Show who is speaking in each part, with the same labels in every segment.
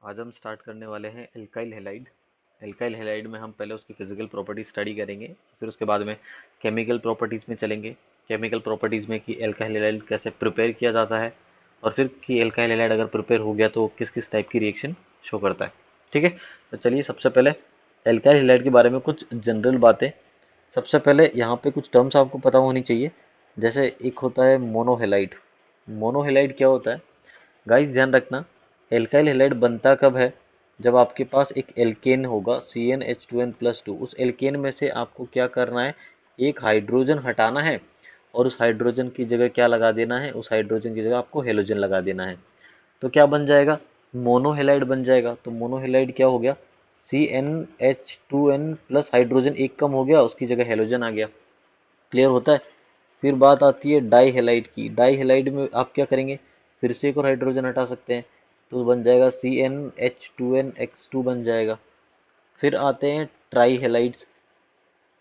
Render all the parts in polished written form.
Speaker 1: आज हम स्टार्ट करने वाले हैं एल्काइल हैलाइड। एल्काइल हैलाइड में हम पहले उसकी फिजिकल प्रॉपर्टीज स्टडी करेंगे, फिर उसके बाद में केमिकल प्रॉपर्टीज में चलेंगे। केमिकल प्रॉपर्टीज में कि एल्काइल हैलाइड कैसे प्रिपेयर किया जाता है, और फिर कि एल्काइल हैलाइड अगर प्रिपेयर हो गया तो किस किस टाइप की रिएक्शन शो करता है। ठीक है, तो चलिए सबसे पहले एल्काइल हैलाइड के बारे में कुछ जनरल बातें। सबसे पहले यहाँ पे कुछ टर्म्स आपको पता होनी चाहिए। जैसे एक होता है मोनोहेलाइड। मोनोहेलाइड क्या होता है गाइस, ध्यान रखना। एल्काइल हैलाइड बनता कब है? जब आपके पास एक एल्केन होगा CnH2n+2। उस एल्केन में से आपको क्या करना है, एक हाइड्रोजन हटाना है और उस हाइड्रोजन की जगह क्या लगा देना है, उस हाइड्रोजन की जगह आपको हेलोजन लगा देना है। तो क्या बन जाएगा? मोनोहेलाइड बन जाएगा। तो मोनोहेलाइड क्या हो गया? CnH2n प्लस हाइड्रोजन एक कम हो गया, उसकी जगह हेलोजन आ गया। क्लियर होता है? फिर बात आती है डाई हेलाइड की। डाई हेलाइड में आप क्या करेंगे, फिर से एक और हाइड्रोजन हटा सकते हैं, तो बन जाएगा CnH2nX2 बन जाएगा। फिर आते हैं ट्राई हेलाइड्स।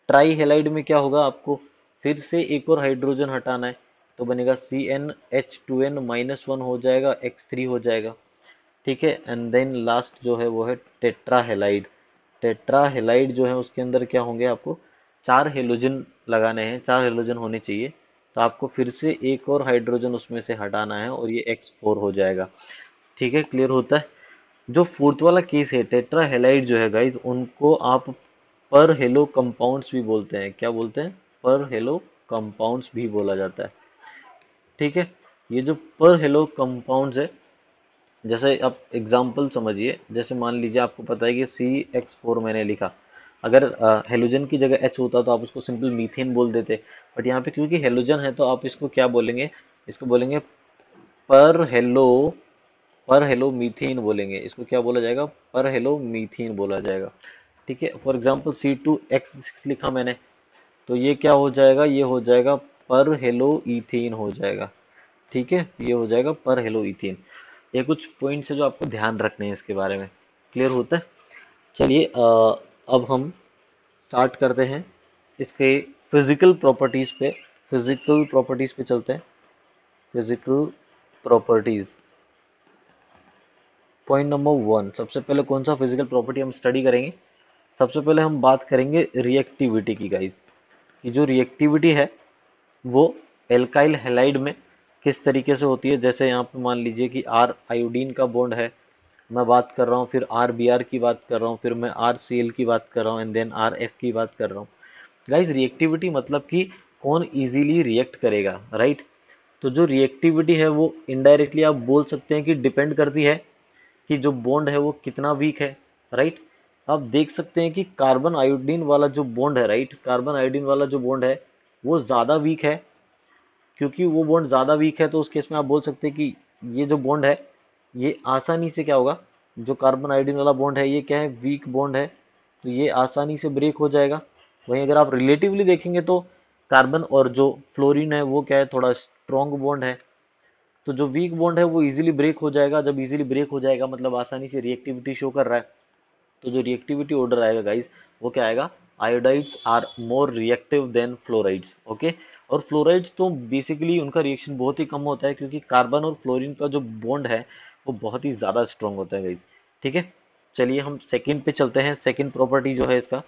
Speaker 1: ट्राई हेलाइड में क्या होगा, आपको फिर से एक और हाइड्रोजन हटाना है, तो बनेगा CnH2n-1 हो जाएगा, X3 हो जाएगा। ठीक है, एंड देन लास्ट जो है वो है टेट्रा हेलाइड। टेट्रा हेलाइड जो है उसके अंदर क्या होंगे, आपको चार हेलोजन लगाने हैं, चार हेलोजन होने चाहिए। तो आपको फिर से एक और हाइड्रोजन उसमें से हटाना है और ये X4 हो जाएगा। ठीक है, क्लियर होता है? जो फोर्थ वाला केस है टेट्रा हेलाइड जो है गाइज, उनको आप पर हेलो कंपाउंड्स भी बोलते हैं। क्या बोलते हैं? पर हेलो कंपाउंड्स भी बोला जाता है। ठीक है, ये जो पर हेलो कंपाउंड्स है, जैसे आप एग्जाम्पल समझिए। जैसे मान लीजिए आपको पता है कि CX4 मैंने लिखा, अगर हेलोजन की जगह H होता तो आप उसको सिंपल मीथेन बोल देते। बट यहाँ पे क्योंकि हेलोजन है तो आप इसको क्या बोलेंगे, इसको बोलेंगे पर हेलो, पर हेलो मीथेन बोलेंगे। इसको क्या बोला जाएगा? पर हेलो मीथेन बोला जाएगा। ठीक है, फॉर एग्जाम्पल C2H6 लिखा मैंने, तो ये क्या हो जाएगा, ये हो जाएगा पर हेलो इथेन हो जाएगा। ठीक है, ये हो जाएगा पर हेलो इथेन। ये कुछ पॉइंट्स है जो आपको ध्यान रखने हैं इसके बारे में। क्लियर होता है? चलिए अब हम स्टार्ट करते हैं इसके फिजिकल प्रॉपर्टीज पे। फिजिकल प्रॉपर्टीज पे चलते हैं। Physical properties, point number 1। सबसे पहले कौन सा फिजिकल प्रॉपर्टी हम स्टडी करेंगे? सबसे पहले हम बात करेंगे रिएक्टिविटी की गाइस, कि जो रिएक्टिविटी है वो एल्काइल हैलाइड में किस तरीके से होती है। जैसे यहाँ पे मान लीजिए कि R आयोडीन का बॉन्ड है, मैं बात कर रहा हूँ, फिर RBr की बात कर रहा हूँ, फिर मैं RCl की बात कर रहा हूँ, एंड देन RF की बात कर रहा हूँ। गाइस रिएक्टिविटी मतलब कि कौन इजीली रिएक्ट करेगा, राइट? तो जो रिएक्टिविटी है वो इनडायरेक्टली आप बोल सकते हैं कि डिपेंड करती है कि जो बॉन्ड है वो कितना वीक है, राइट? आप देख सकते हैं कि कार्बन आयोडीन वाला जो बॉन्ड है, राइट, कार्बन आयोडीन वाला जो बॉन्ड है वो ज़्यादा वीक है। क्योंकि वो बॉन्ड ज़्यादा वीक है तो उस केस में आप बोल सकते हैं कि ये जो बॉन्ड है ये आसानी से क्या होगा, जो कार्बन आयोडीन वाला बॉन्ड है ये क्या है, वीक बॉन्ड है, तो ये आसानी से ब्रेक हो जाएगा। वहीं अगर आप रिलेटिवली देखेंगे तो कार्बन और जो फ्लोरीन है वो क्या है, थोड़ा स्ट्रॉन्ग बॉन्ड है। तो जो वीक बॉन्ड है वो इजीली ब्रेक हो जाएगा। जब इजीली ब्रेक हो जाएगा मतलब आसानी से रिएक्टिविटी शो कर रहा है, तो जो रिएक्टिविटी ऑर्डर आएगा गाइस वो क्या आएगा, iodides are more reactive than fluorides. Okay, और फ्लोराइड्स तो बेसिकली उनका रिएक्शन बहुत ही कम होता है क्योंकि कार्बन और फ्लोरीन का जो बॉन्ड है वो बहुत ही ज़्यादा स्ट्रॉन्ग होता है गाइस। ठीक है, चलिए हम सेकंड पे चलते हैं। सेकंड प्रॉपर्टी जो है इसका,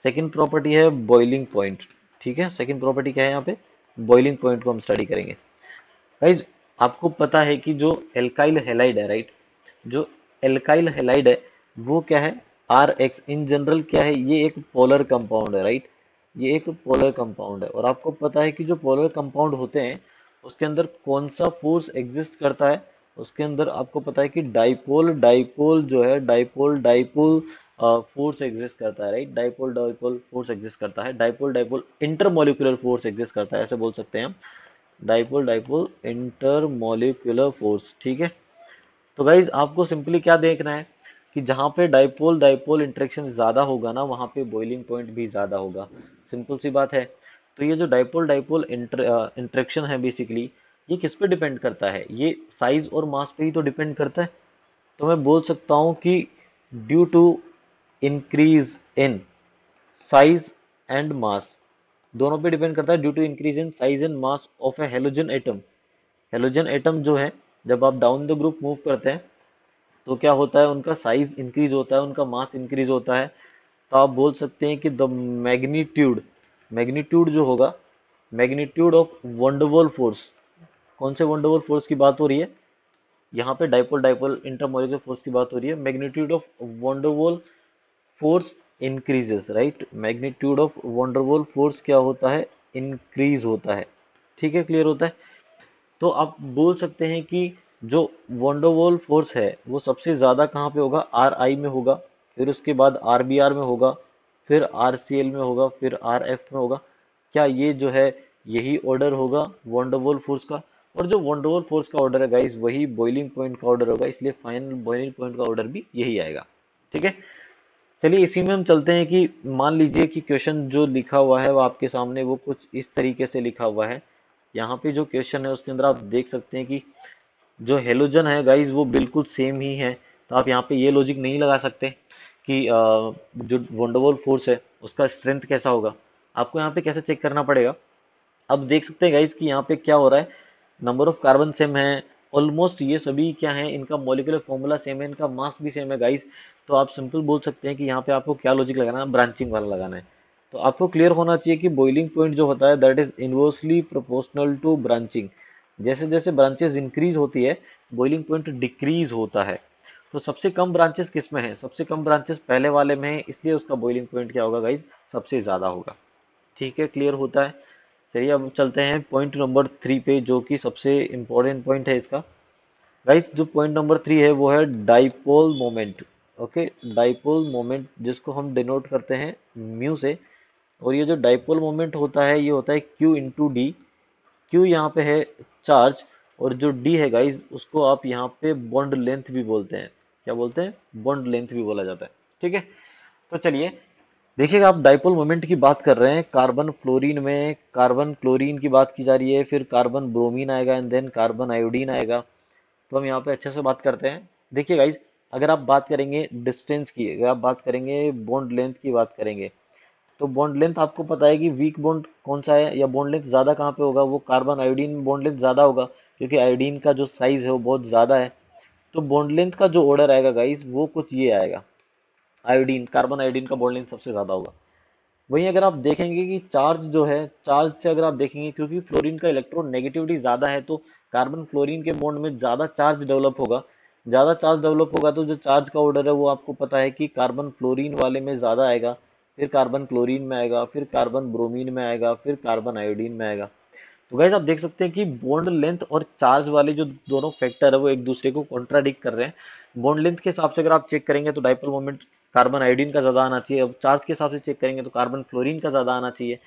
Speaker 1: सेकंड प्रॉपर्टी है बॉइलिंग पॉइंट। ठीक है, सेकंड प्रॉपर्टी क्या है यहाँ पे, बॉइलिंग पॉइंट को हम स्टडी करेंगे। गाइज आपको पता है कि जो एल्काइल हैलाइड है, राइट, जो एल्काइल हैलाइड है वो क्या है, RX इन जनरल क्या है, ये एक पोलर कंपाउंड है, राइट, ये एक पोलर कंपाउंड है। और आपको पता है कि जो पोलर कंपाउंड होते हैं उसके अंदर कौन सा फोर्स एग्जिस्ट करता है, उसके अंदर आपको पता है कि डाइपोल डाइपोल जो है, डाइपोल डाइपोल फोर्स एग्जिस्ट करता है, right, dipole dipole force exist करता है, dipole dipole intermolecular force exist करता है, ऐसे बोल सकते हैं हम, डाइपोल डाइपोल इंटरमोलिकुलर फोर्स। ठीक है, तो गाइज आपको सिंपली क्या देखना है कि जहां पे डाइपोल डाइपोल इंटरेक्शन ज्यादा होगा ना वहां पे बॉइलिंग पॉइंट भी ज्यादा होगा। सिंपल सी बात है। तो ये जो डाइपोल डाइपोल इंटरेक्शन है बेसिकली ये किस पे डिपेंड करता है, ये साइज और मास पे ही तो डिपेंड करता है। तो मैं बोल सकता हूँ कि due to increase in size and mass, दोनों पे डिपेंड करता है, due to increase in size and mass of a halogen atom. Halogen atom जो है, जब आप डाउन द ग्रुप मूव करते हैं तो क्या होता है, उनका साइज इंक्रीज होता है, उनका मास इंक्रीज होता है। तो आप बोल सकते हैं कि द मैग्नीट्यूड, मैग्नीट्यूड जो होगा, मैग्नीट्यूड ऑफ वंडरवॉल फोर्स, कौन से वंडरवॉल फोर्स की बात हो रही है, यहाँ पे डाइपोल डाइपोल इंटरमोलिकुलर फोर्स की बात हो रही है। Magnitude of van der Waals force increases, right, magnitude of van der Waals force क्या होता है, इंक्रीज होता है। ठीक है, क्लियर होता है। तो आप बोल सकते हैं कि जो वंडरवॉल फोर्स है वो सबसे ज्यादा कहाँ पे होगा, आर आई में होगा, फिर उसके बाद आर बी आर में होगा, फिर आर सी एल में होगा, फिर आर एफ में होगा। क्या ये जो है यही ऑर्डर होगा वंडरवॉल फोर्स का? और जो वंडरवॉल फोर्स का ऑर्डर है गाइस वही बॉइलिंग पॉइंट का ऑर्डर होगा, इसलिए फाइनल बॉइलिंग पॉइंट का ऑर्डर भी यही आएगा। ठीक है, चलिए इसी में हम चलते हैं कि मान लीजिए कि क्वेश्चन जो लिखा हुआ है वो आपके सामने वो कुछ इस तरीके से लिखा हुआ है। यहाँ पे जो क्वेश्चन है उसके अंदर आप देख सकते हैं कि जो हेलोजन है गाइज वो बिल्कुल सेम ही है। तो आप यहाँ पे ये लॉजिक नहीं लगा सकते कि जो वंडरवॉल फोर्स है उसका स्ट्रेंथ कैसा होगा। आपको यहाँ पे कैसे चेक करना पड़ेगा, अब देख सकते हैं गाइज कि यहाँ पे क्या हो रहा है, नंबर ऑफ कार्बन सेम है, ऑलमोस्ट ये सभी क्या है, इनका मॉलिक्यूलर फॉर्मूला सेम है, इनका मास भी सेम है गाइज। तो आप सिंपल बोल सकते हैं कि यहाँ पे आपको क्या लॉजिक लगाना है, ब्रांचिंग वाला लगाना है। तो आपको क्लियर होना चाहिए कि बॉइलिंग पॉइंट जो होता है that is inversely proportional to branching. जैसे जैसे ब्रांचेस इंक्रीज होती है बॉइलिंग पॉइंट डिक्रीज होता है। तो सबसे कम ब्रांचेस किस में है, सबसे कम ब्रांचेस पहले वाले में है, इसलिए उसका बॉइलिंग पॉइंट क्या होगा गाइज, सबसे ज्यादा होगा। ठीक है, क्लियर होता है। चलिए अब चलते हैं पॉइंट नंबर 3 पे, जो कि सबसे इम्पोर्टेंट पॉइंट है इसका। गाइस जो पॉइंट नंबर 3 है वो है dipole moment. Okay, dipole moment जिसको हम डिनोट करते हैं म्यू से। और ये जो डाइपोल मोमेंट होता है ये होता है क्यू इंटू डी। क्यू यहाँ पे है चार्ज, और जो डी है गाइस उसको आप यहाँ पे बॉन्ड लेंथ भी बोलते हैं। क्या बोलते हैं, बॉन्ड लेंथ भी बोला जाता है। ठीक है, तो चलिए देखिएगा, आप डाइपोल मोमेंट की बात कर रहे हैं, कार्बन फ्लोरीन में कार्बन क्लोरीन की बात की जा रही है, फिर कार्बन ब्रोमीन आएगा एंड देन कार्बन आयोडीन आएगा। तो हम यहाँ पे अच्छे से बात करते हैं। देखिए गाइज, अगर आप बात करेंगे डिस्टेंस की, अगर आप बात करेंगे बॉन्ड लेंथ की बात करेंगे, तो बॉन्ड लेंथ आपको पता है कि वीक बॉन्ड कौन सा है या बॉन्ड लेंथ ज्यादा कहाँ पे होगा, वो कार्बन आयोडीन बॉन्ड लेंथ ज्यादा होगा, क्योंकि आयोडीन का जो साइज है वो बहुत ज्यादा है। तो बॉन्ड लेंथ का जो ऑर्डर आएगा गाइज वो कुछ ये आएगा, आयोडीन, कार्बन आयोडीन का बॉन्ड लेंथ सबसे ज्यादा होगा। वहीं अगर आप देखेंगे कि चार्ज जो है, चार्ज से अगर आप देखेंगे, क्योंकि फ्लोरीन का इलेक्ट्रॉन नेगेटिविटी ज्यादा है, तो कार्बन फ्लोरीन के बॉन्ड में ज्यादा चार्ज डेवलप होगा। ज्यादा चार्ज डेवलप होगा तो जो चार्ज का ऑर्डर है वो आपको पता है कि कार्बन फ्लोरीन वाले में ज्यादा आएगा, फिर कार्बन क्लोरीन में आएगा, फिर कार्बन ब्रोमीन में आएगा, फिर कार्बन आयोडीन में आएगा। तो गाइस आप देख सकते हैं कि बॉन्ड लेंथ और चार्ज वाले जो दोनों फैक्टर है वो एक दूसरे को कॉन्ट्राडिक्ट कर रहे हैं। बॉन्ड लेंथ के हिसाब से अगर आप चेक करेंगे तो डाइपोल मोमेंट कार्बन आयोडीन का ज्यादा आना चाहिए, अब चार्ज के हिसाब से चेक करेंगे तो कार्बन फ्लोरीन का ज्यादा आना चाहिए।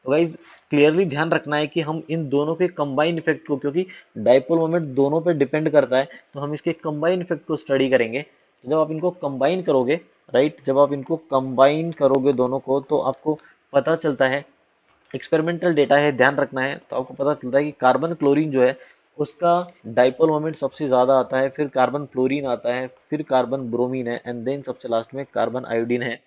Speaker 1: तो गाइज क्लियरली ध्यान रखना है कि हम इन दोनों के कंबाइन इफेक्ट को, क्योंकि डाइपोल मोमेंट दोनों पे डिपेंड करता है, तो हम इसके कंबाइन इफेक्ट को स्टडी करेंगे। तो जब आप इनको कंबाइन करोगे, राइट, जब आप इनको कंबाइन करोगे दोनों को, तो आपको पता चलता है, एक्सपेरिमेंटल डेटा है, ध्यान रखना है, तो आपको पता चलता है कि कार्बन क्लोरीन जो है उसका डाइपोल मोमेंट सबसे ज्यादा आता है, फिर कार्बन फ्लोरीन आता है, फिर कार्बन ब्रोमीन है एंड देन सबसे लास्ट में कार्बन आयोडीन है।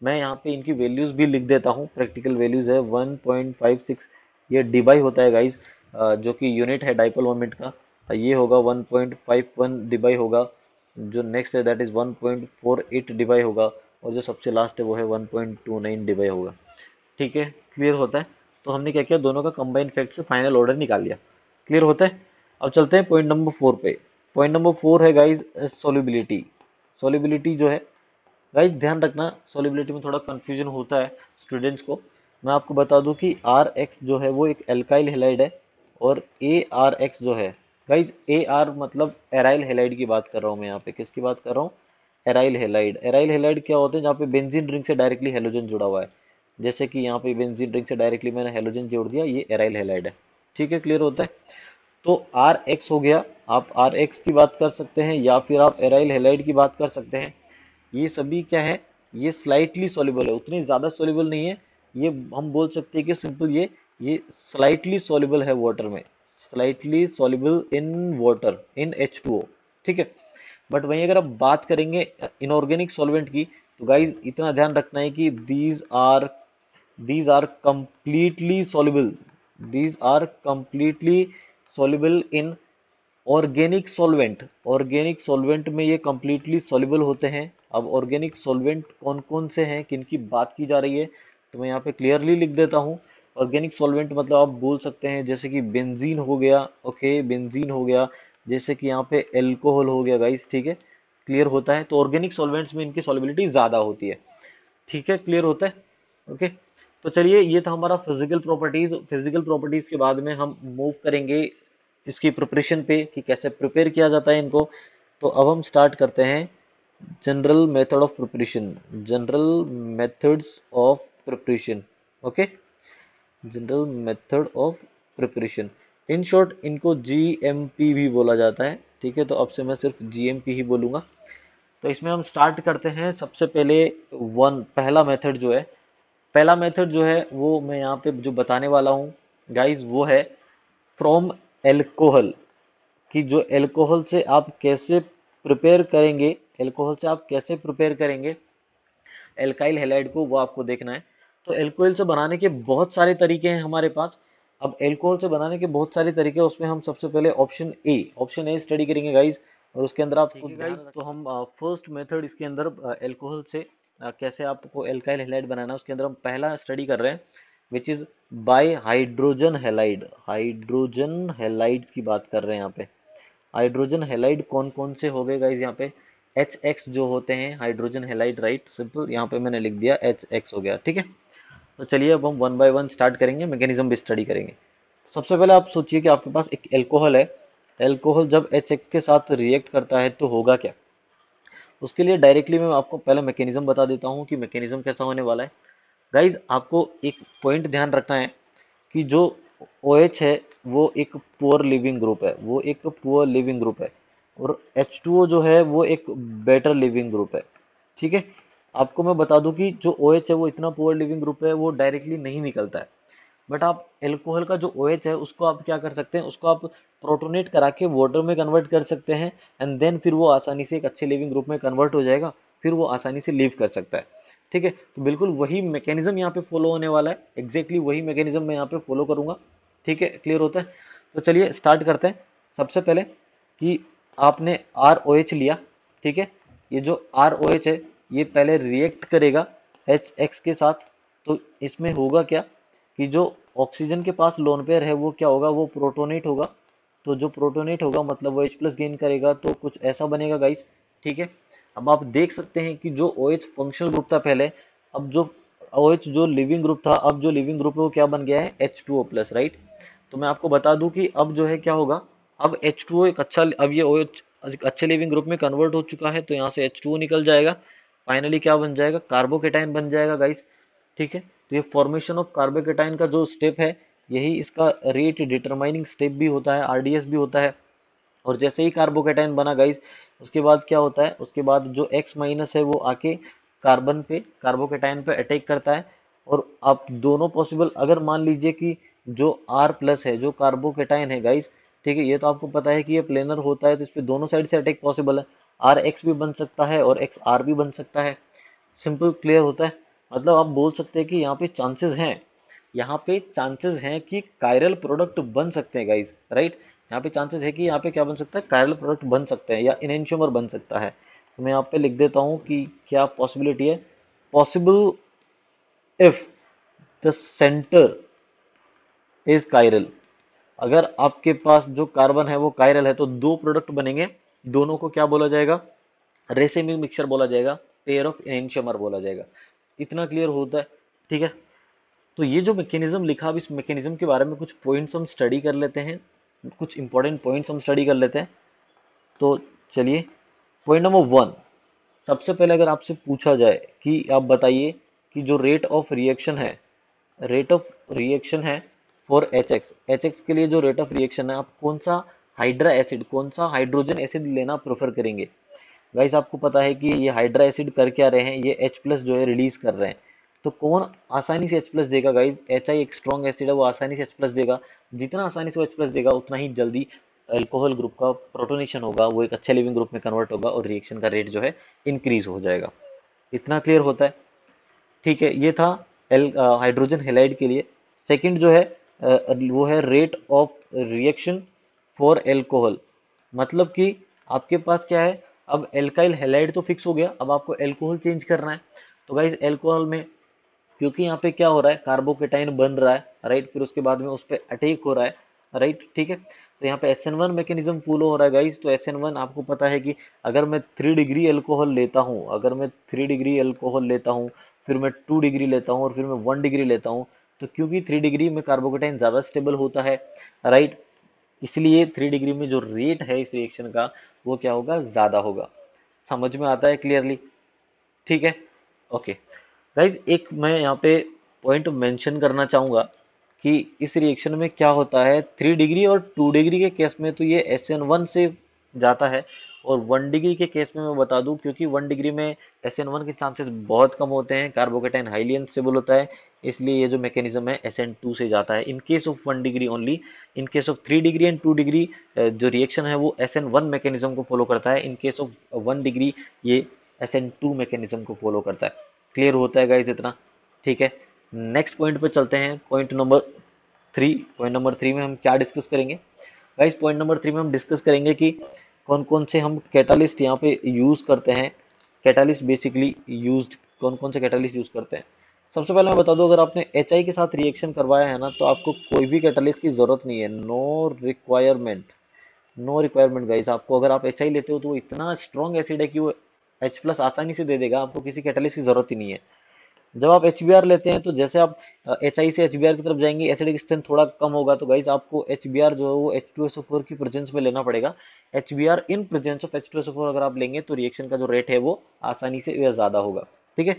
Speaker 1: मैं यहाँ पे इनकी वैल्यूज भी लिख देता हूँ, प्रैक्टिकल वैल्यूज है 1.56, ये डिबाई होता है गाइज, जो कि यूनिट है डाइपोल मोमेंट का। ये होगा 1.51 डिबाई होगा, जो नेक्स्ट है दैट इज 1.48 डिबाई होगा, और जो सबसे लास्ट है वो है 1.29 डिबाई होगा। ठीक है, क्लियर होता है। तो हमने क्या किया, दोनों का कंबाइन फैक्ट से फाइनल ऑर्डर निकाल लिया। क्लियर होता है। अब चलते हैं पॉइंट नंबर 4 पे। पॉइंट नंबर 4 है गाइज सोलिबिलिटी। सोलिबिलिटी जो है गाइज ध्यान रखना, सोलिबिलिटी में थोड़ा कंफ्यूजन होता है स्टूडेंट्स को। मैं आपको बता दूं कि आर एक्स जो है वो एक एल्काइल हेलाइड है, और ए आर एक्स जो है गाइज, ए आर मतलब एराइल हेलाइड की बात कर रहा हूँ मैं यहाँ पे, किसकी बात कर रहा हूँ, एराइल हेलाइड। एराइल हेलाइड क्या होते हैं, जहाँ पे बेंजीन रिंग से डायरेक्टली हेलोजन जुड़ा हुआ है, जैसे कि यहाँ पे बेंजीन रिंग से डायरेक्टली मैंने हेलोजन जोड़ दिया, ये एराइल हेलाइड है। ठीक है, क्लियर होता है। तो आर एक्स हो गया, आप आर एक्स की बात कर सकते हैं या फिर आप एराइल हेलाइड की बात कर सकते हैं। ये सभी क्या है, ये स्लाइटली सॉल्युबल है, उतनी ज्यादा सॉल्युबल नहीं है। ये हम बोल सकते हैं कि सिंपल ये स्लाइटली सॉल्युबल है वाटर में, slightly soluble in water in H2O। ठीक है, बट वहीं अगर आप बात करेंगे इनऑर्गेनिक सॉल्वेंट की, तो गाइज इतना ध्यान रखना है कि these are completely soluble, these are completely soluble in organic solvent में ये कंप्लीटली सॉल्युबल होते हैं। अब ऑर्गेनिक सॉल्वेंट कौन कौन से हैं, किन की बात की जा रही है, तो मैं यहाँ पे क्लियरली लिख देता हूँ। ऑर्गेनिक सॉल्वेंट मतलब आप बोल सकते हैं जैसे कि बेंजीन हो गया, ओके बेंजीन हो गया, जैसे कि यहाँ पे एल्कोहल हो गया गाइस, ठीक है क्लियर होता है। तो ऑर्गेनिक सॉल्वेंट्स में इनकी सॉल्युबिलिटी ज़्यादा होती है, ठीक है क्लियर होता है, ओके। तो चलिए ये था हमारा फिजिकल प्रॉपर्टीज के बाद में हम मूव करेंगे इसकी प्रिपरेशन पे कि कैसे प्रिपेयर किया जाता है इनको। तो अब हम स्टार्ट करते हैं general method of preparation, general methods of preparation, okay, general method of preparation. In short इनको जीएमपी भी बोला जाता है, ठीक है, तो अब से मैं सिर्फ जीएमपी ही बोलूंगा। तो इसमें हम स्टार्ट करते हैं सबसे पहले पहला मेथड जो है, पहला मेथड जो है वो मैं यहाँ पे जो बताने वाला हूँ गाइस वो है फ्रॉम एल्कोहल, कि जो एल्कोहल से आप कैसे प्रिपेयर करेंगे, एल्कोहल से आप कैसे प्रिपेयर करेंगे एल्काइल हैलाइड को, वो आपको देखना है। तो एल्कोहल से बनाने के बहुत सारे तरीके हैं हमारे पास। अब एल्कोहल से बनाने के बहुत सारे तरीके हैं, उसमें हम सबसे पहले ऑप्शन ए स्टडी करेंगे गाइस। और उसके अंदर आपको गाइस तो हम फर्स्ट मेथड इसके अंदर एल्कोहल से कैसे आपको एल्काइल हैलाइड बनाना है उसके अंदर हम पहला स्टडी कर रहे हैं, which is by hydrogen halide. Hydrogen halides की बात कर रहे हैं यहाँ पे। हाइड्रोजन हैलाइड कौन कौन से हो गए गाइज यहाँ पे, एच एक्स जो होते हैं हाइड्रोजन हैलाइड, राइट सिंपल यहाँ पे मैंने लिख दिया एच एक्स हो गया, ठीक है। तो चलिए अब हम वन बाय वन स्टार्ट करेंगे, मैकेनिज्म भी स्टडी करेंगे। सबसे पहले आप सोचिए कि आपके पास एक एल्कोहल है, एल्कोहल जब एच एक्स के साथ रिएक्ट करता है तो होगा क्या। उसके लिए डायरेक्टली मैं आपको पहले मैकेनिज्म बता देता हूँ कि मैकेनिज्म कैसा होने वाला है। गाइज आपको एक पॉइंट ध्यान रखना है कि जो OH है वो एक पुअर लिविंग ग्रुप है, वो एक पुअर लिविंग ग्रुप है, और H2O जो है वो एक बेटर लिविंग ग्रुप है, ठीक है। आपको मैं बता दूं कि जो OH है वो इतना पुअर लिविंग ग्रुप है, वो डायरेक्टली नहीं निकलता है। बट आप एल्कोहल का जो OH है उसको आप क्या कर सकते हैं, उसको आप प्रोटोनेट करा के वाटर में कन्वर्ट कर सकते हैं, एंड देन फिर वो आसानी से एक अच्छे लिविंग ग्रुप में कन्वर्ट हो जाएगा, फिर वो आसानी से लीव कर सकता है, ठीक है। तो बिल्कुल वही मैकेनिज्म यहाँ पे फॉलो होने वाला है, एग्जैक्टली वही मैकेनिज्म मैं यहाँ पे फॉलो करूंगा, ठीक है क्लियर होता है। तो चलिए स्टार्ट करते हैं। सबसे पहले कि आपने ROH लिया, ठीक है, ये जो ROH है ये पहले रिएक्ट करेगा HX के साथ। तो इसमें होगा क्या कि जो ऑक्सीजन के पास लोन पेयर है वो क्या होगा, वो प्रोटोनेट होगा। तो जो प्रोटोनेट होगा मतलब वो H+ गेन करेगा, तो कुछ ऐसा बनेगा गाइस, ठीक है। अब आप देख सकते हैं कि जो OH फंक्शनल ग्रुप था पहले, अब जो OH जो लिविंग ग्रुप था, अब जो लिविंग ग्रुप है वो क्या बन गया है H2O+, राइट। तो मैं आपको बता दूं कि अब जो है क्या होगा, अब H2O एक अच्छा, अब ये OH एक अच्छे लिविंग ग्रुप में कन्वर्ट हो चुका है, तो यहाँ से H2O निकल जाएगा, फाइनली क्या बन जाएगा, कार्बोकेटाइन बन जाएगा गाइस, ठीक है। तो ये फॉर्मेशन ऑफ कार्बोकेटाइन का जो स्टेप है, यही इसका रेट डिटरमाइनिंग स्टेप भी होता है, RDS भी होता है। और जैसे ही कार्बोकेटाइन बना गाइस, उसके बाद क्या होता है, उसके बाद जो X- है वो आके कार्बन पे, कार्बोकेटाइन पे अटैक करता है। और आप दोनों पॉसिबल, अगर मान लीजिए कि जो R+ है, जो कार्बोकेटाइन है गाइस, ठीक है, ये तो आपको पता है कि ये प्लेनर होता है, तो इस पे दोनों साइड से अटैक पॉसिबल है, RX भी बन सकता है और XR भी बन सकता है, सिंपल क्लियर होता है। मतलब आप बोल सकते हैं कि यहाँ पे चांसेस हैं, यहाँ पे चांसेस हैं कि कायरल प्रोडक्ट बन सकते हैं गाइस, राइट। यहाँ पे चांसेस है कि यहाँ पे क्या बन सकता है, कायरल प्रोडक्ट बन सकते हैं या इनेंशियोमर बन सकता है। तो मैं यहाँ पे लिख देता हूँ कि क्या पॉसिबिलिटी है, possible if the centre is chiral. अगर आपके पास जो कार्बन है वो कायरल है तो दो प्रोडक्ट बनेंगे, दोनों को क्या बोला जाएगा, रेसिमिक मिक्सचर बोला जाएगा, पेयर ऑफ इनेंशियोमर बोला जाएगा। इतना क्लियर होता है, ठीक है। तो ये जो मैकेनिज्म लिखा, अब इस मैकेनिज्म के बारे में कुछ पॉइंट्स हम स्टडी कर लेते हैं, कुछ इंपॉर्टेंट पॉइंट्स हम स्टडी कर लेते हैं। तो चलिए पॉइंट नंबर 1, सबसे पहले अगर आपसे पूछा जाए कि आप बताइए कि जो रेट ऑफ रिएक्शन है, रेट ऑफ रिएक्शन है फॉर एच एक्स के लिए जो रेट ऑफ रिएक्शन है, आप कौन सा हाइड्रा एसिड, कौन सा हाइड्रोजन एसिड लेना प्रेफर करेंगे। गाइस आपको पता है कि ये हाइड्रा एसिड कर क्या रहे हैं, ये H+ जो है रिलीज कर रहे हैं। तो कौन आसानी से H+ देगा गाइस, HI एक स्ट्रॉन्ग एसिड है, वो आसानी से H+ देगा। जितना आसानी से वो H+ देगा उतना ही जल्दी अल्कोहल ग्रुप का प्रोटोनेशन होगा, वो एक अच्छे लिविंग ग्रुप में कन्वर्ट होगा और रिएक्शन का रेट जो है इंक्रीज हो जाएगा। इतना क्लियर होता है, ठीक है। ये था हाइड्रोजन हेलाइड के लिए। सेकंड जो है वो है rate of reaction for alcohol. मतलब कि आपके पास क्या है, अब एल्काइल हैलाइड तो फिक्स हो गया, अब आपको एल्कोहल चेंज करना है। तो गाइस एल्कोहल में, क्योंकि यहाँ पे क्या हो रहा है, कार्बोकेटाइन बन रहा है, राइट, फिर उसके बाद में उस पर अटैक हो रहा है, राइट, ठीक है। तो यहाँ पे SN1 मैकेनिज्म फॉलो हो रहा है गाइस। तो SN1 आपको पता है कि अगर मैं 3 डिग्री अल्कोहल लेता हूँ, अगर मैं 3 डिग्री अल्कोहल लेता हूँ, फिर मैं 2 डिग्री लेता हूँ और फिर मैं 1 डिग्री लेता हूँ, तो क्योंकि 3 डिग्री में कार्बोकेटाइन ज़्यादा स्टेबल होता है, राइट, इसलिए 3 डिग्री में जो रेट है इस रिएक्शन का वो क्या होगा, ज़्यादा होगा। समझ में आता है क्लियरली? ठीक है, ओके। गाइज एक मैं यहाँ पे पॉइंट मेंशन करना चाहूँगा कि इस रिएक्शन में क्या होता है, 3 डिग्री और 2 डिग्री के केस में तो ये SN1 से जाता है, और 1 डिग्री के केस में मैं बता दूं, क्योंकि 1 डिग्री में SN1 के चांसेस बहुत कम होते हैं, कार्बोकेटाइन हाईली अनस्टेबल होता है, इसलिए ये जो मैकेनिज्म है SN2 से जाता है in case of 1 degree only. In case of 3 degree and 2 degree जो रिएक्शन है वो SN1 मैकेनिज्म को फॉलो करता है, इन केस ऑफ 1 डिग्री ये SN2 मैकेनिज्म को फॉलो करता है। क्लियर होता है गाइज इतना? ठीक है, नेक्स्ट पॉइंट पे चलते हैं, पॉइंट नंबर 3। पॉइंट नंबर 3 में हम क्या डिस्कस करेंगे गाइज? पॉइंट नंबर 3 में हम डिस्कस करेंगे कि कौन कौन से हम कैटालिस्ट यहाँ पे यूज करते हैं। कैटालिस्ट बेसिकली यूज्ड, कौन कौन से कैटालिस्ट यूज करते हैं। सबसे पहले मैं बता दूं, अगर आपने HI के साथ रिएक्शन करवाया है ना, तो आपको कोई भी कैटालिस्ट की जरूरत नहीं है, no requirement, no requirement guys. आपको अगर आप HI लेते हो तो वो इतना स्ट्रॉन्ग एसिड है कि वो H+ आसानी से दे देगा, आपको किसी कैटालिस्ट की जरूरत ही नहीं है। जब आप HBr लेते हैं तो जैसे आप HI से HBr की तरफ जाएंगे, एसिडिक स्ट्रेंथ थोड़ा कम होगा, तो गाइस आपको HBr जो है वो H2SO4 की प्रेजेंस में लेना पड़ेगा। HBr in presence of H2SO4 अगर आप लेंगे तो रिएक्शन का जो रेट है वो आसानी से वह ज्यादा होगा। ठीक है,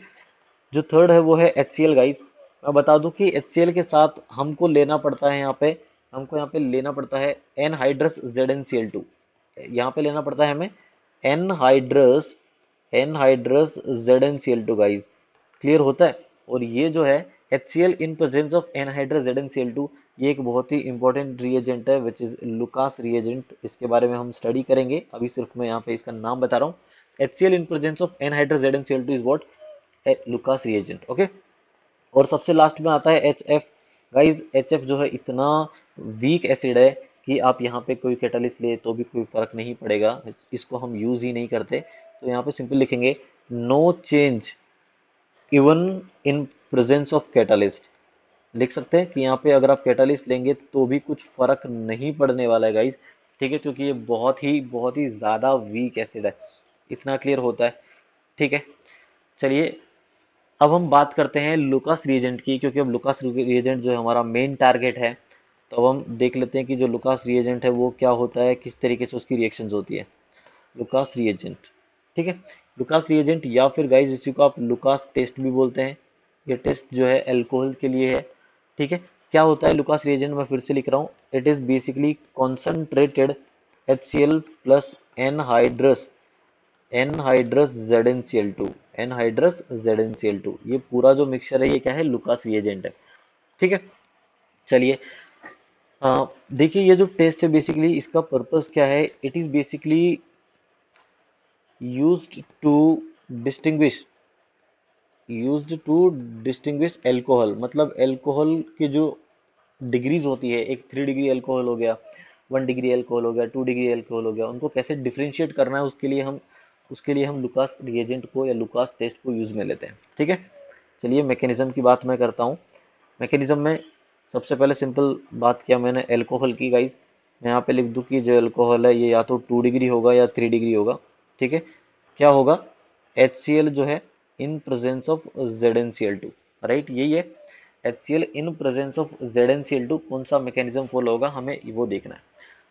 Speaker 1: जो थर्ड है वो है HCl गाइस। मैं बता दूं कि HCl के साथ हमको लेना पड़ता है यहाँ पे, हमको यहाँ पे लेना पड़ता है एनहाइड्रस ZnCl2। यहाँ पे लेना पड़ता है हमें anhydrous anhydrous ZnCl2 guys. Clear होता है? और ये जो है HCl in presence of anhydrous ZnCl2, ये एक बहुत ही इंपॉर्टेंट रिएजेंट है विच इज लुकास रिएजेंट। इसके बारे में हम स्टडी करेंगे, अभी सिर्फ मैं यहाँ पे इसका नाम बता रहा हूँ। HCl in presence of anhydrous ZnCl2 is what, Lucas reagent. Okay, और सबसे लास्ट में आता है HF। गाइस HF जो है इतना वीक एसिड है कि आप यहाँ पे कोई कैटालिस्ट ले तो भी कोई फर्क नहीं पड़ेगा, इसको हम यूज ही नहीं करते। तो यहाँ पे सिंपल लिखेंगे no change even in presence of catalyst. लिख सकते हैं कि यहाँ पे अगर आप कैटालिस्ट लेंगे तो भी कुछ फर्क नहीं पड़ने वाला है गाइस। ठीक है, क्योंकि ये बहुत ही ज्यादा वीक एसिड है। इतना क्लियर होता है? ठीक है, चलिए अब हम बात करते हैं लुकास रिएजेंट की, क्योंकि अब लुकास रिएजेंट जो है हमारा मेन टारगेट है। तो अब हम देख लेते हैं कि जो लुकास रिएजेंट है वो क्या होता है, किस तरीके से उसकी रिएक्शंस होती है। लुकास रिएजेंट, ठीक है, लुकास रिएजेंट या फिर गाइस इसी को आप लुकास टेस्ट भी बोलते हैं। ये टेस्ट जो है अल्कोहल के लिए है। ठीक है, क्या होता है लुकास रिएजेंट, मैं फिर से लिख रहा हूँ, it is basically concentrated HCl plus anhydrous anhydrous ZnCl2, anhydrous ZnCl2, ये पूरा जो मिक्सचर है ये क्या है, लुकास रिएजेंट है। ठीक है, चलिए देखिए ये जो टेस्ट है बेसिकली इसका पर्पस क्या है, it is basically used to distinguish used to distinguish alcohol. मतलब एल्कोहल की जो डिग्रीज होती है, एक 3 डिग्री अल्कोहल हो गया, 1 डिग्री अल्कोहल हो गया, 2 डिग्री अल्कोहल हो गया, उनको कैसे डिफ्रेंशिएट करना है उसके लिए हम लुकास रिएजेंट को या लुकास टेस्ट को यूज में लेते हैं। ठीक है, चलिए मैकेनिज्म की बात मैं करता हूँ। मैकेनिज्म में सबसे पहले सिंपल बात किया मैंने एल्कोहल की गाइस, मैं यहाँ पे लिख दूँ कि जो एल्कोहल है ये या तो 2 डिग्री होगा या 3 डिग्री होगा। ठीक है, क्या होगा, HCl जो है इन प्रेजेंस ऑफ ZnCl2, राइट, यही है। HCl in presence of ZnCl2 कौन सा मैकेनिज्म फॉलो होगा हमें वो देखना है।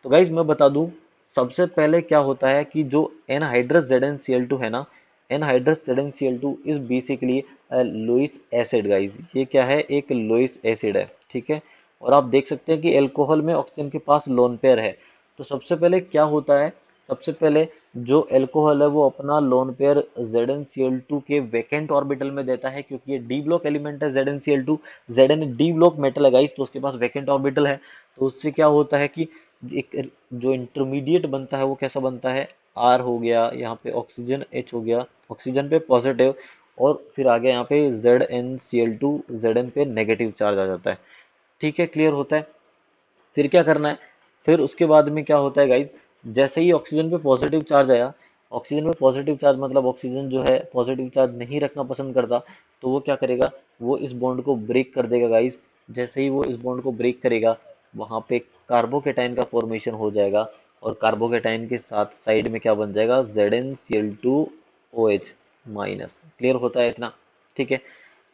Speaker 1: तो गाइज मैं बता दूं, सबसे पहले क्या होता है कि जो एनहाइड्रस ZnCl2 है ना, anhydrous ZnCl2 is basically Lewis acid guys. ये क्या है, एक लुईस एसिड है। ठीक है, और आप देख सकते हैं कि एल्कोहल में ऑक्सीजन के पास लोन पेयर है। तो सबसे पहले क्या होता है, सबसे पहले जो एल्कोहल है वो अपना लोन पेयर ZnCl2 के वैकेंट ऑर्बिटल में देता है, क्योंकि ये डी ब्लॉक एलिमेंट है ZnCl2, Zn D block metal है गाइस, तो उसके पास वैकेंट ऑर्बिटल है। तो उससे क्या होता है कि एक जो इंटरमीडिएट बनता है वो कैसा बनता है, R हो गया, यहाँ पे ऑक्सीजन H हो गया, ऑक्सीजन पे पॉजिटिव, और फिर आ गया यहाँ पे ZnCl2, Zn पे नेगेटिव चार्ज आ जाता है। ठीक है, क्लियर होता है? फिर क्या करना है, फिर उसके बाद में क्या होता है गाइज, जैसे ही ऑक्सीजन पे पॉजिटिव चार्ज आया, ऑक्सीजन में पॉजिटिव चार्ज मतलब ऑक्सीजन जो है पॉजिटिव चार्ज नहीं रखना पसंद करता, तो वो क्या करेगा, वो इस बॉन्ड को ब्रेक कर देगा गाइस। जैसे ही वो इस बॉन्ड को ब्रेक करेगा, वहां पे कार्बोकेटाइन का फॉर्मेशन हो जाएगा, और कार्बोकेटाइन के साथ साइड में क्या बन जाएगा, ZnCl2OH माइनस। क्लियर होता है इतना? ठीक है,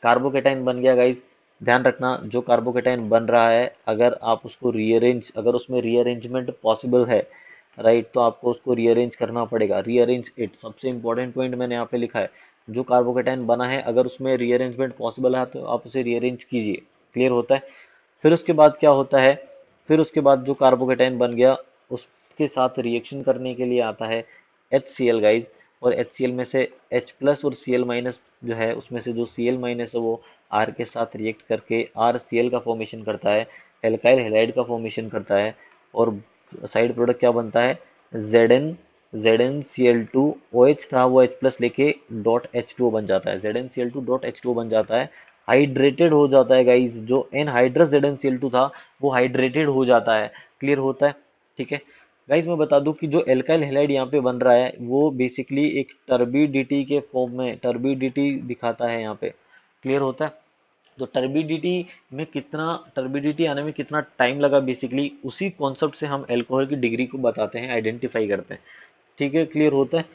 Speaker 1: कार्बोकेटाइन बन गया गाइस। ध्यान रखना, जो कार्बोकेटाइन बन रहा है, अगर आप उसको रीअरेंज, अगर उसमें रीअरेंजमेंट पॉसिबल है, राइट, तो आपको उसको रीअरेंज करना पड़ेगा। रीअरेंज इट, सबसे इंपॉर्टेंट पॉइंट मैंने यहाँ पे लिखा है। जो कार्बोकेटाइन बना है, अगर उसमें रीअरेंजमेंट पॉसिबल है तो आप उसे रीअरेंज कीजिए। क्लियर होता है? फिर उसके बाद क्या होता है, फिर उसके बाद जो कार्बोकेटाइन बन गया, उसके साथ रिएक्शन करने के लिए आता है HCl गाइज। और HCl में से H प्लस और Cl माइनस जो है, उसमें से जो Cl माइनस है वो R के साथ रिएक्ट करके RCl का फॉर्मेशन करता है, एल्काइल हेलाइड का फॉर्मेशन करता है। और साइड प्रोडक्ट क्या बनता है, ZnCl2OH था, वो H प्लस लेके डॉट H2O बन जाता है, ZnCl2 डॉट H2O बन जाता है, हाइड्रेटेड हो जाता है गाइज। जो एनहाइड्रस ZnCl2 था वो हाइड्रेटेड हो जाता है। क्लियर होता है? ठीक है गाइज, मैं बता दूं कि जो एल्काइल हैलाइड यहाँ पे बन रहा है वो बेसिकली एक टर्बिडिटी के फॉर्म में टर्बिडिटी दिखाता है यहाँ पे। क्लियर होता है? तो टर्बिडिटी में कितना, टर्बिडिटी आने में कितना टाइम लगा, बेसिकली उसी कॉन्सेप्ट से हम अल्कोहल की डिग्री को बताते हैं, आइडेंटिफाई करते हैं। ठीक है, क्लियर होता है?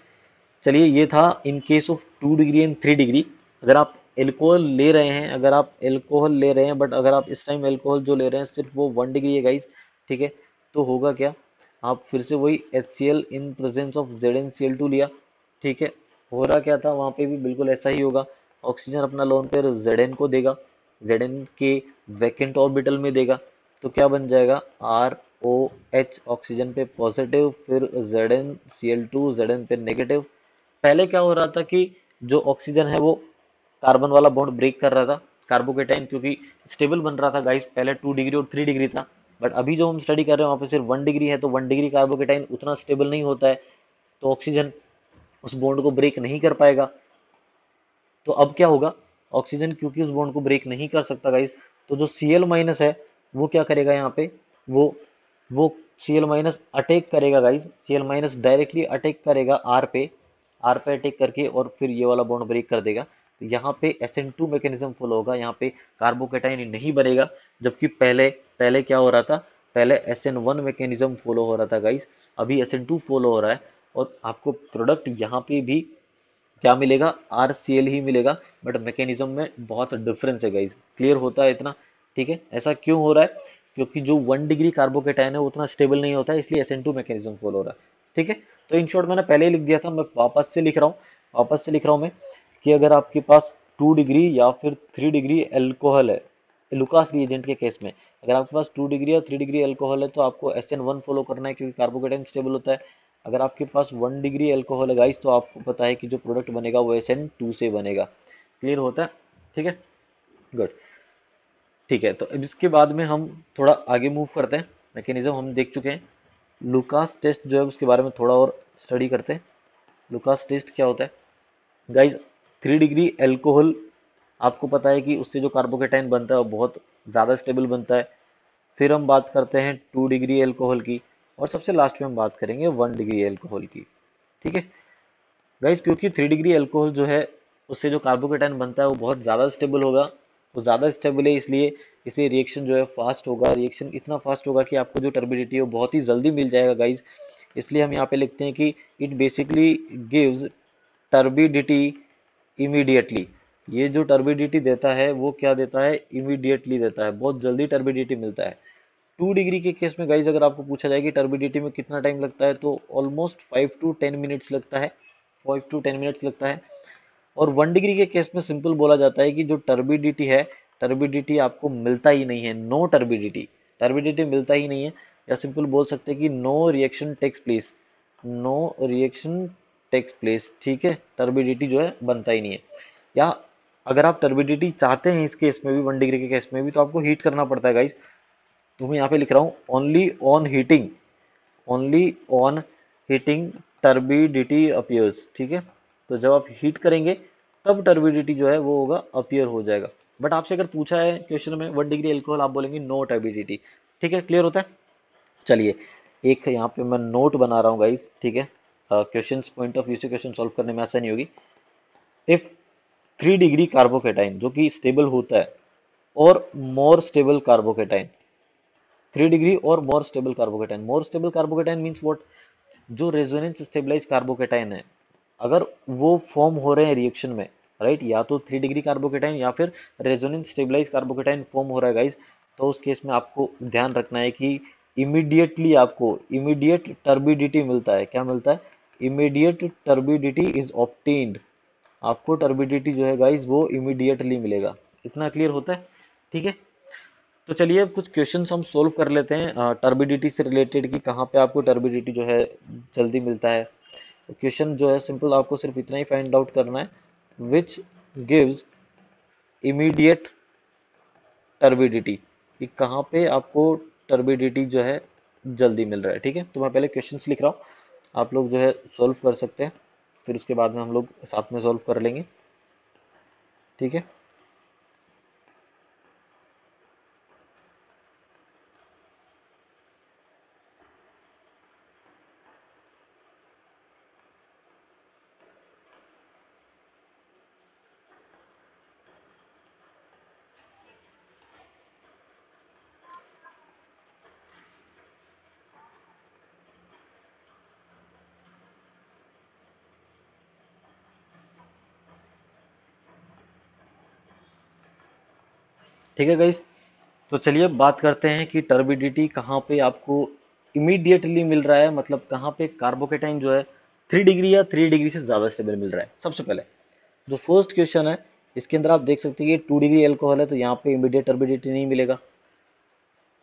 Speaker 1: चलिए, ये था in case of 2 degree and 3 degree. अगर आप एल्कोहल ले रहे हैं, अगर आप एल्कोहल ले रहे हैं, बट अगर आप इस टाइम एल्कोहल जो ले रहे हैं सिर्फ वो 1 डिग्री है गाइस, ठीक है, तो होगा क्या, आप फिर से वही HCl in presence of ZnCl2 लिया। ठीक है, हो रहा क्या था वहां पे भी बिल्कुल ऐसा ही होगा। ऑक्सीजन अपना लोन पेयर Zn को देगा, Zn के वैकेंट ऑर्बिटल में देगा, तो क्या बन जाएगा, ROH ऑक्सीजन पे पॉजिटिव, फिर ZnCl2 Zn पे नेगेटिव। पहले क्या हो रहा था कि जो ऑक्सीजन है वो कार्बन वाला बॉन्ड ब्रेक कर रहा था, कार्बोकेटाइन क्योंकि स्टेबल बन रहा था गाइस, पहले 2 डिग्री और 3 डिग्री था। बट अभी जो हम स्टडी कर रहे हैं वहाँ पे सिर्फ 1 डिग्री है, तो 1 डिग्री कार्बोकेटाइन उतना स्टेबल नहीं होता है, तो ऑक्सीजन उस बॉन्ड को ब्रेक नहीं कर पाएगा। तो अब क्या होगा, ऑक्सीजन क्योंकि उस बॉन्ड को ब्रेक नहीं कर सकता गाइस, तो जो Cl माइनस है वो क्या करेगा यहाँ पे, वो वो Cl माइनस अटैक करेगा guys, Cl minus directly attack करेगा आर पे अटैक करके, और फिर ये वाला बॉन्ड ब्रेक कर देगा। तो यहाँ पे SN2 मैकेनिज्म फॉलो होगा, यहाँ पे कार्बोकेटाइन नहीं बनेगा। जबकि पहले पहले क्या हो रहा था, पहले SN1 मैकेनिज्म फॉलो हो रहा था गाइस, अभी SN2 फॉलो हो रहा है। और आपको प्रोडक्ट यहाँ पे भी क्या मिलेगा, RCl ही मिलेगा, बट मैकेनिज्म में बहुत डिफरेंस है गाइज। क्लियर होता है इतना? ठीक है, ऐसा क्यों हो रहा है, क्योंकि जो 1 डिग्री कार्बोकेटाइन है वो उतना स्टेबल नहीं होता है, इसलिए SN2 मैकेनिज्म फॉलो हो रहा है। ठीक है, तो इन शॉर्ट मैंने पहले ही लिख दिया था, मैं वापस से लिख रहा हूँ, मैं कि अगर आपके पास 2 डिग्री या फिर 3 डिग्री एल्कोहल है, लुकास रिएजेंट के केस में, अगर आपके पास 2 डिग्री और 3 डिग्री एल्कोहल है तो आपको SN1 फॉलो करना है, क्योंकि कार्बोकेटाइन स्टेबल होता है। अगर आपके पास 1 डिग्री एल्कोहल है गाइस, तो आपको पता है कि जो प्रोडक्ट बनेगा वो SN2 से बनेगा। क्लियर होता है? ठीक है, गुड। ठीक है, तो अब इसके बाद में हम थोड़ा आगे मूव करते हैं। मैकेनिज्म हम देख चुके हैं, लुकास टेस्ट जो है उसके बारे में थोड़ा और स्टडी करते हैं। लुकास टेस्ट क्या होता है गाइस, 3 डिग्री एल्कोहल, आपको पता है कि उससे जो कार्बोकेटाइन बनता है वो बहुत ज़्यादा स्टेबल बनता है। फिर हम बात करते हैं 2 डिग्री एल्कोहल की, और सबसे लास्ट में हम बात करेंगे 1 डिग्री एल्कोहल की। ठीक है गाइस, क्योंकि 3 डिग्री एल्कोहल जो है उससे जो कार्बोकेटाइन बनता है वो बहुत ज़्यादा स्टेबल होगा, वो ज़्यादा स्टेबल है, इसलिए इसे रिएक्शन जो है फास्ट होगा, रिएक्शन इतना फास्ट होगा कि आपको जो टर्बिडिटी है वो बहुत ही जल्दी मिल जाएगा गाइस। इसलिए हम यहाँ पे लिखते हैं कि it basically gives turbidity immediately. ये जो टर्बिडिटी देता है वो क्या देता है, इमीडिएटली देता है, बहुत जल्दी टर्बिडिटी मिलता है। 2 डिग्री के केस में गाइज अगर आपको पूछा जाए कि टर्बिडिटी में कितना टाइम लगता है, तो ऑलमोस्ट 5 to 10 मिनट्स लगता है, 5 to 10 मिनट्स लगता है। और 1 डिग्री के केस में सिंपल बोला जाता है कि जो टर्बिडिटी है, टर्बिडिटी आपको मिलता ही नहीं है, नो टर्बिडिटी, टर्बिडिटी मिलता ही नहीं है। या सिंपल बोल सकते हैं कि no reaction takes place, no reaction takes place. ठीक है, टर्बिडिटी जो है बनता ही नहीं है। या अगर आप टर्बिडिटी चाहते हैं इस केस में भी, 1 डिग्री के केस में भी, तो आपको हीट करना पड़ता है गाइज। तो मैं यहाँ पे लिख रहा हूँ only on heating, only on heating turbidity appears. ठीक है, तो जब आप हीट करेंगे तब टर्बिडिटी जो है वो होगा, अपीयर हो जाएगा। बट आपसे अगर पूछा है क्वेश्चन में 1 डिग्री एल्कोहल, आप बोलेंगे नो टर्बिडिटी। ठीक है, क्लियर होता है? चलिए, एक यहाँ पे मैं नोट बना रहा हूँ गाइस, ठीक है। क्वेश्चंस पॉइंट ऑफ व्यू से क्वेश्चन सॉल्व करने में आसानी होगी। इफ 3 डिग्री कार्बोकेटाइन जो कि स्टेबल होता है और मोर स्टेबल कार्बोकेटाइन, 3 डिग्री और more stable carbocation means what, जो रेजोनेंस स्टेबलाइज कार्बोकेटाइन है, अगर वो फॉर्म हो रहे हैं रिएक्शन में, राइट, या तो 3 डिग्री कार्बोकेटाइन या फिर रेजोनेंस स्टेबलाइज कार्बोकेटाइन फॉर्म हो रहा है गाइस, तो उस केस में आपको ध्यान रखना है कि इमीडिएटली आपको इमीडिएट टर्बिडिटी मिलता है। क्या मिलता है? Immediate turbidity is obtained. आपको टर्बिडिटी जो है गाइस वो इमीडिएटली मिलेगा। इतना क्लियर होता है? ठीक है। तो चलिए अब कुछ क्वेश्चंस हम सोल्व कर लेते हैं टर्बिडिटी से रिलेटेड, कि कहाँ पे आपको टर्बिडिटी जो है जल्दी मिलता है। क्वेश्चन जो है सिंपल, आपको सिर्फ इतना ही फाइंड आउट करना है, विच गिव्स इमीडिएट टर्बिडिटी, कि कहाँ पे आपको टर्बिडिटी जो है जल्दी मिल रहा है। ठीक है, तो मैं पहले क्वेश्चंस लिख रहा हूँ, आप लोग जो है सोल्व कर सकते हैं, फिर उसके बाद में हम लोग साथ में सोल्व कर लेंगे। ठीक है। ठीक है गाइस, तो चलिए बात करते हैं कि टर्बिडिटी कहाँ पे आपको इमीडिएटली मिल रहा है, मतलब कहाँ पे कार्बोकेटाइन जो है 3 डिग्री या 3 डिग्री से ज्यादा स्टेबल मिल रहा है। सबसे पहले जो फर्स्ट क्वेश्चन है, इसके अंदर आप देख सकते हैं कि 2 डिग्री एल्कोहल है, तो यहाँ पे इमीडिएट टर्बिडिटी नहीं मिलेगा।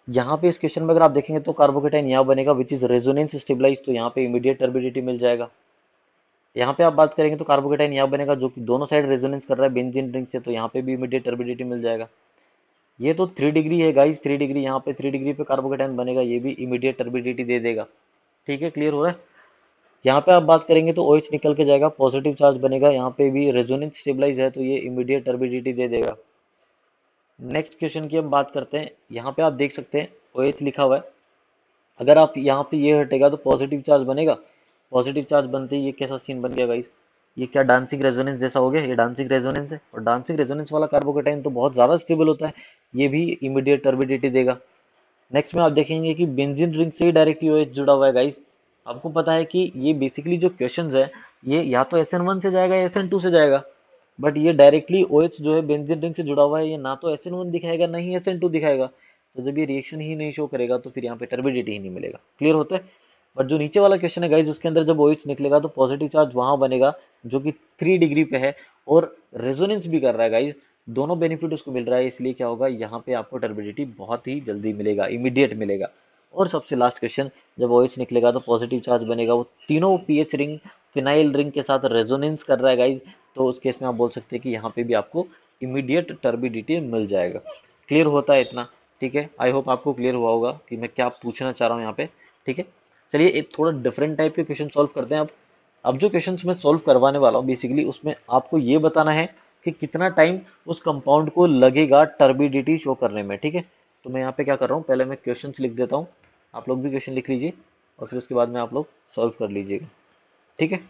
Speaker 1: यहाँ पे इस क्वेश्चन में अगर आप देखेंगे तो कार्बोकेटाइन यहाँ बनेगा विच इज रेजोनेंस स्टेबलाइज, तो यहाँ पे इमीडिएट टर्बिडिटी मिल जाएगा। यहाँ पे आप बात करेंगे तो कार्बोकेटाइन यहाँ बनेगा जो कि दोनों साइड रेजोनेंस कर रहा है बेंजीन रिंग से, तो यहाँ पे भी इमीडिएट टर्बिडिटी मिल जाएगा। ये तो 3 डिग्री है गाइस, 3 डिग्री, यहाँ पे 3 डिग्री पे कार्बोकेटाइन बनेगा, ये भी इमीडिएट टर्बिडिटी दे देगा। ठीक है, क्लियर हो रहा है? यहाँ पे आप बात करेंगे तो OH निकल के जाएगा, पॉजिटिव चार्ज बनेगा, यहाँ पे भी रेजोनेंस स्टेबलाइज है, तो ये इमीडिएट टर्बिडिटी दे देगा। नेक्स्ट क्वेश्चन की हम बात करते हैं। यहाँ पे आप देख सकते हैं OH लिखा हुआ है, अगर आप यहाँ पे ये हटेगा तो पॉजिटिव चार्ज बनेगा। पॉजिटिव चार्ज बनते ही ये कैसा सीन बन गया गाइस, ये क्या डांसिंग रेजोनेंस जैसा हो गया, ये डांसिंग रेजोनेंस है, और डांसिंग रेजोनेंस वाला कार्बोकेटाइन तो बहुत ज्यादा स्टेबल होता है, ये भी इमीडिएट टर्बिडिटी देगा। नेक्स्ट में आप देखेंगे कि बेंजीन रिंग से ही डायरेक्टली OH जुड़ा हुआ है गाइस। आपको पता है कि ये बेसिकली जो क्वेश्चंस है, ये या तो SN1 से जाएगा या SN2 से जाएगा, बट ये डायरेक्टली OH जो है बेंजीन रिंग से जुड़ा हुआ है, ये ना तो SN1 दिखाएगा ना ही SN2 दिखाएगा। तो जब ये रिएक्शन ही नहीं शो करेगा तो फिर यहाँ पे टर्बिडिटी ही नहीं मिलेगा। क्लियर होता है? बट जो नीचे वाला क्वेश्चन है गाइस, उसके अंदर जब OH निकलेगा तो पॉजिटिव चार्ज वहां बनेगा जो कि 3 डिग्री पे है और रेजोनेंस भी कर रहा है गाइस, दोनों बेनिफिट उसको मिल रहा है, इसलिए क्या होगा, यहाँ पे आपको टर्बिडिटी बहुत ही जल्दी मिलेगा, इमीडिएट मिलेगा। और सबसे लास्ट क्वेश्चन, जब OH निकलेगा तो पॉजिटिव चार्ज बनेगा, वो तीनों पीएच रिंग फिनाइल रिंग के साथ रेजोनेंस कर रहा है गाइज, तो उस केस में आप बोल सकते हैं कि यहाँ पे भी आपको इमीडिएट टर्बिडिटी मिल जाएगा। क्लियर होता है इतना? ठीक है, आई होप आपको क्लियर हुआ होगा कि मैं क्या पूछना चाह रहा हूँ यहाँ पे। ठीक है, चलिए एक थोड़ा डिफरेंट टाइप के क्वेश्चन सॉल्व करते हैं। अब जो क्वेश्चंस मैं सॉल्व करवाने वाला हूँ बेसिकली, उसमें आपको ये बताना है कि कितना टाइम उस कंपाउंड को लगेगा टर्बिडिटी शो करने में। ठीक है, तो मैं यहाँ पे क्या कर रहा हूँ, पहले मैं क्वेश्चंस लिख देता हूँ, आप लोग भी क्वेश्चन लिख लीजिए और फिर उसके बाद में आप लोग सॉल्व कर लीजिएगा। ठीक है,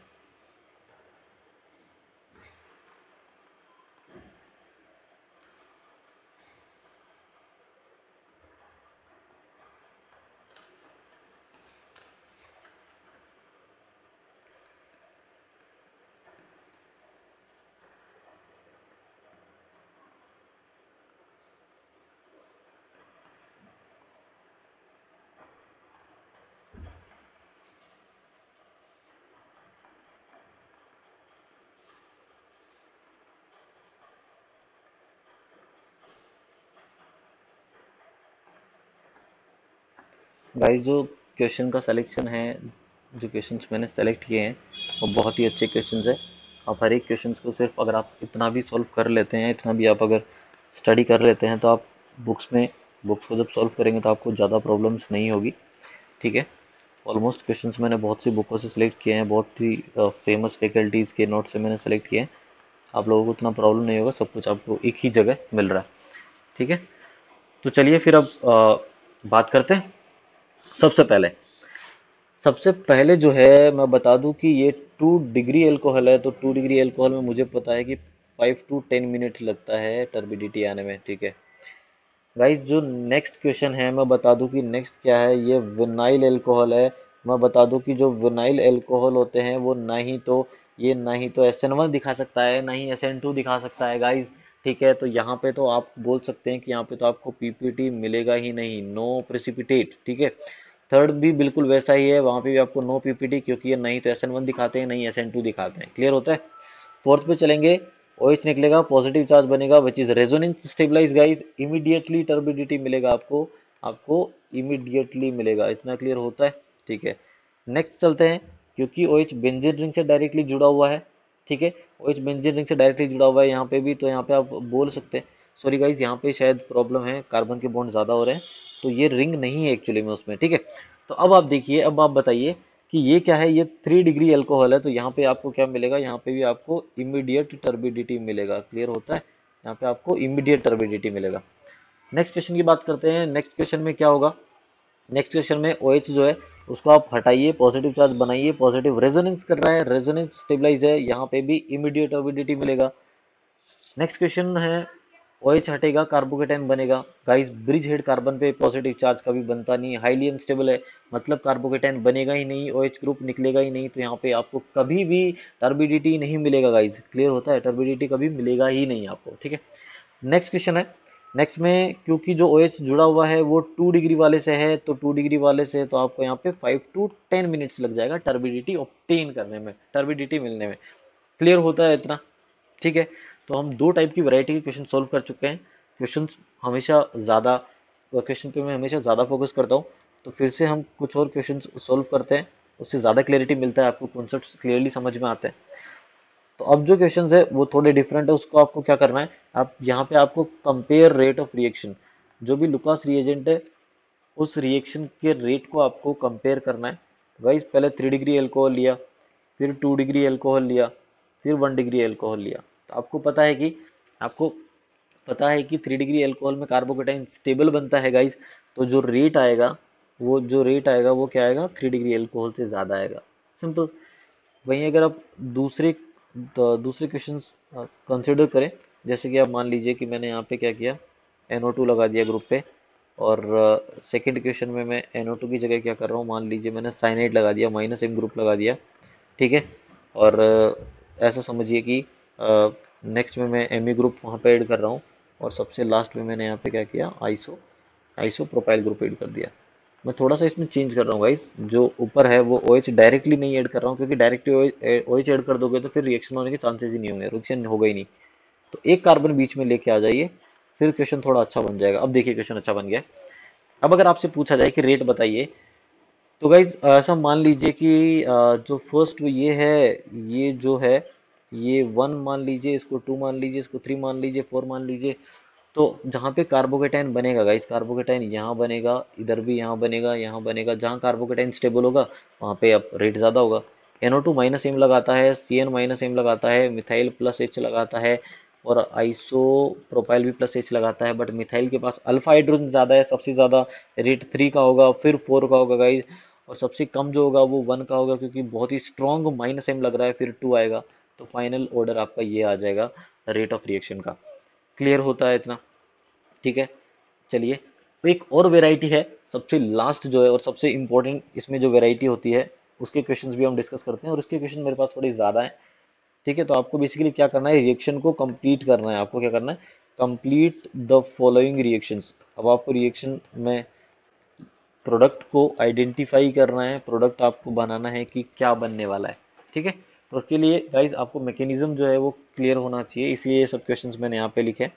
Speaker 1: गाइस जो क्वेश्चन का सिलेक्शन है, जो क्वेश्चंस मैंने सेलेक्ट किए हैं वो बहुत ही अच्छे क्वेश्चंस है। आप हर एक क्वेश्चंस को सिर्फ अगर आप इतना भी सॉल्व कर लेते हैं, इतना भी आप अगर स्टडी कर लेते हैं, तो आप बुक्स को जब सॉल्व करेंगे तो आपको ज़्यादा प्रॉब्लम्स नहीं होगी। ठीक है, ऑलमोस्ट क्वेश्चंस मैंने बहुत सी बुकों से सिलेक्ट किए हैं, बहुत ही फेमस फैकल्टीज़ के नोट से मैंने सेलेक्ट किए हैं। आप लोगों को उतना प्रॉब्लम नहीं होगा, सब कुछ आपको एक ही जगह मिल रहा है। ठीक है, तो चलिए फिर अब बात करते हैं। सबसे पहले सबसे पहले जो है मैं बता दूं कि ये 2 डिग्री एल्कोहल है, तो 2 डिग्री एल्कोहल में मुझे पता है कि 5 to 10 मिनट लगता है टर्बिडिटी आने में, ठीक है गाइस। जो नेक्स्ट क्वेश्चन है मैं बता दूं कि नेक्स्ट क्या है, ये विनाइल एल्कोहल है। मैं बता दूं कि जो विनाइल एल्कोहल होते हैं वो ना ही तो SN1 दिखा सकता है, ना ही SN2 दिखा सकता है गाइस, ठीक है। तो यहाँ पे तो आप बोल सकते हैं कि यहाँ पे तो आपको पीपीटी मिलेगा ही नहीं, नो प्रेसिपिटेट, ठीक है। थर्ड भी बिल्कुल वैसा ही है, वहां पे भी आपको नो पीपीटी, क्योंकि ये नहीं तो SN1 दिखाते हैं नहीं SN2 दिखाते हैं, क्लियर होता है। फोर्थ पे चलेंगे, OH निकलेगा, पॉजिटिव चार्ज बनेगा which is resonance stabilize guys, immediately turbidity मिलेगा आपको, आपको इमीडिएटली मिलेगा, इतना क्लियर होता है, ठीक है। नेक्स्ट चलते हैं, क्योंकि OH बेंजीन रिंग से डायरेक्टली जुड़ा हुआ है, ठीक है। OH बेंजीन रिंग से डायरेक्टली जुड़ा हुआ है यहाँ पे भी, तो यहाँ पे आप बोल सकते हैं, सॉरी गाइज यहाँ पे शायद प्रॉब्लम है, कार्बन के बॉन्ड ज्यादा हो रहे हैं, तो ये रिंग नहीं है एक्चुअली में उसमें, ठीक है। तो अब आप देखिए, अब आप बताइए कि ये क्या है, ये 3 डिग्री अल्कोहल है, तो यहाँ पे आपको क्या मिलेगा, यहाँ पे भी आपको इमीडिएट टर्बिडिटी मिलेगा, क्लियर होता है, यहाँ पे आपको इमीडिएट टर्बिडिटी मिलेगा। नेक्स्ट क्वेश्चन की बात करते हैं, नेक्स्ट क्वेश्चन में क्या होगा, नेक्स्ट क्वेश्चन में OH जो है उसको आप हटाइए, पॉजिटिव चार्ज बनाइए, पॉजिटिव रेजोनेंस कर रहा है, रेजोनेंस स्टेबलाइज है, यहाँ पे भी इमीडिएट टर्बिडिटी मिलेगा। नेक्स्ट क्वेश्चन है, OH हटेगा, कार्बोकेटाइन बनेगा, गाइस ब्रिज हेड कार्बन पे पॉजिटिव चार्ज कभी बनता नहीं, हाईली अनस्टेबल है, मतलब कार्बोकेटाइन बनेगा ही नहीं, OH ग्रुप निकलेगा ही नहीं, तो यहाँ पे आपको कभी भी टर्बिडिटी नहीं मिलेगा गाइस, क्लियर होता है, टर्बिडिटी कभी मिलेगा ही नहीं आपको, ठीक है। नेक्स्ट क्वेश्चन है, नेक्स्ट में क्योंकि जो OH जुड़ा हुआ है वो 2 डिग्री वाले से है, तो 2 डिग्री वाले से तो आपको यहाँ पे 5 to 10 मिनट्स लग जाएगा टर्बिडिटी ऑब्टेन करने में, टर्बिडिटी मिलने में, क्लियर होता है इतना, ठीक है। तो हम दो टाइप की वैरायटी के क्वेश्चन सॉल्व कर चुके हैं। क्वेश्चंस हमेशा ज़्यादा, क्वेश्चन पे मैं हमेशा ज़्यादा फोकस करता हूँ, तो फिर से हम कुछ और क्वेश्चंस सॉल्व करते हैं, उससे ज़्यादा क्लैरिटी मिलता है, आपको कॉन्सेप्ट्स क्लियरली समझ में आते हैं। तो अब जो क्वेश्चंस है वो थोड़े डिफरेंट है, उसको आपको क्या करना है, आप यहाँ पे आपको कंपेयर रेट ऑफ रिएक्शन, जो भी लुकास रिएजेंट है उस रिएक्शन के रेट को आपको कंपेयर करना है। गाइस पहले 3 डिग्री एल्कोहल लिया, फिर 2 डिग्री एल्कोहल लिया, फिर 1 डिग्री एल्कोहल लिया, तो आपको पता है कि 3 डिग्री एल्कोहल में कार्बोकेटाइन स्टेबल बनता है गाइस, तो जो रेट आएगा वो क्या आएगा, 3 डिग्री एल्कोहल से ज़्यादा आएगा, सिंपल। वहीं अगर आप दूसरे दूसरे क्वेश्चंस कंसिडर करें, जैसे कि आप मान लीजिए कि मैंने यहाँ पे क्या किया, NO2 लगा दिया ग्रुप पे, और सेकंड क्वेश्चन में मैं NO2 की जगह क्या कर रहा हूँ, मान लीजिए मैंने साइनाइड लगा दिया, -M ग्रुप लगा दिया, ठीक है। और ऐसा समझिए कि नेक्स्ट में मैं Me ग्रुप वहाँ पे ऐड कर रहा हूँ, और सबसे लास्ट में मैंने यहाँ पे क्या किया, आइसो प्रोपाइल ग्रुप ऐड कर दिया। मैं थोड़ा सा इसमें चेंज कर रहा हूँ गाइस, जो ऊपर है वो OH डायरेक्टली नहीं ऐड कर रहा हूँ, क्योंकि डायरेक्टली OH ऐड कर दोगे तो फिर रिएक्शन होने के चांसेस ही नहीं होंगे, रिएक्शन होगा ही नहीं। तो एक कार्बन बीच में लेके आ जाइए, फिर क्वेश्चन थोड़ा अच्छा बन जाएगा। अब देखिए क्वेश्चन अच्छा बन गया है। अब अगर आपसे पूछा जाए कि रेट बताइए, तो गाइज ऐसा मान लीजिए कि जो फर्स्ट ये है, ये जो है, ये 1 मान लीजिए, इसको 2 मान लीजिए, इसको 3 मान लीजिए, 4 मान लीजिए। तो जहाँ पे कार्बोकेटाइन बनेगा गाइस, कार्बोकेटाइन यहाँ बनेगा, इधर भी यहाँ बनेगा, यहाँ बनेगा, जहाँ कार्बोकेटाइन स्टेबल होगा वहाँ पे अब रेट ज़्यादा होगा। NO2 -M लगाता है, CN -M लगाता है, मिथाइल +H लगाता है, और आइसो प्रोपाइल भी +H लगाता है, बट मिथाइल के पास अल्फा हाइड्रोजन ज़्यादा है, सबसे ज़्यादा रेट 3 का होगा, फिर 4 का होगा गाइस, और सबसे कम जो होगा वो 1 का होगा, क्योंकि बहुत ही स्ट्रॉन्ग -M लग रहा है, फिर 2 आएगा। तो फाइनल ऑर्डर आपका ये आ जाएगा रेट ऑफ रिएक्शन का, क्लियर होता है इतना, ठीक है। चलिए, तो एक और वेराइटी है, सबसे लास्ट जो है और सबसे इम्पोर्टेंट इसमें जो वेराइटी होती है, उसके क्वेश्चंस भी हम डिस्कस करते हैं, और उसके क्वेश्चन मेरे पास थोड़े ज़्यादा हैं, ठीक है। तो आपको बेसिकली क्या करना है, रिएक्शन को कंप्लीट करना है, आपको क्या करना है, कंप्लीट द फॉलोइंग रिएक्शंस। अब आपको रिएक्शन में प्रोडक्ट को आइडेंटिफाई करना है, प्रोडक्ट आपको बनाना है कि क्या बनने वाला है, ठीक है। तो उसके लिए गाइज आपको मैकेनिज्म जो है वो क्लियर होना चाहिए, इसलिए ये सब क्वेश्चंस मैंने यहाँ पे लिखे हैं।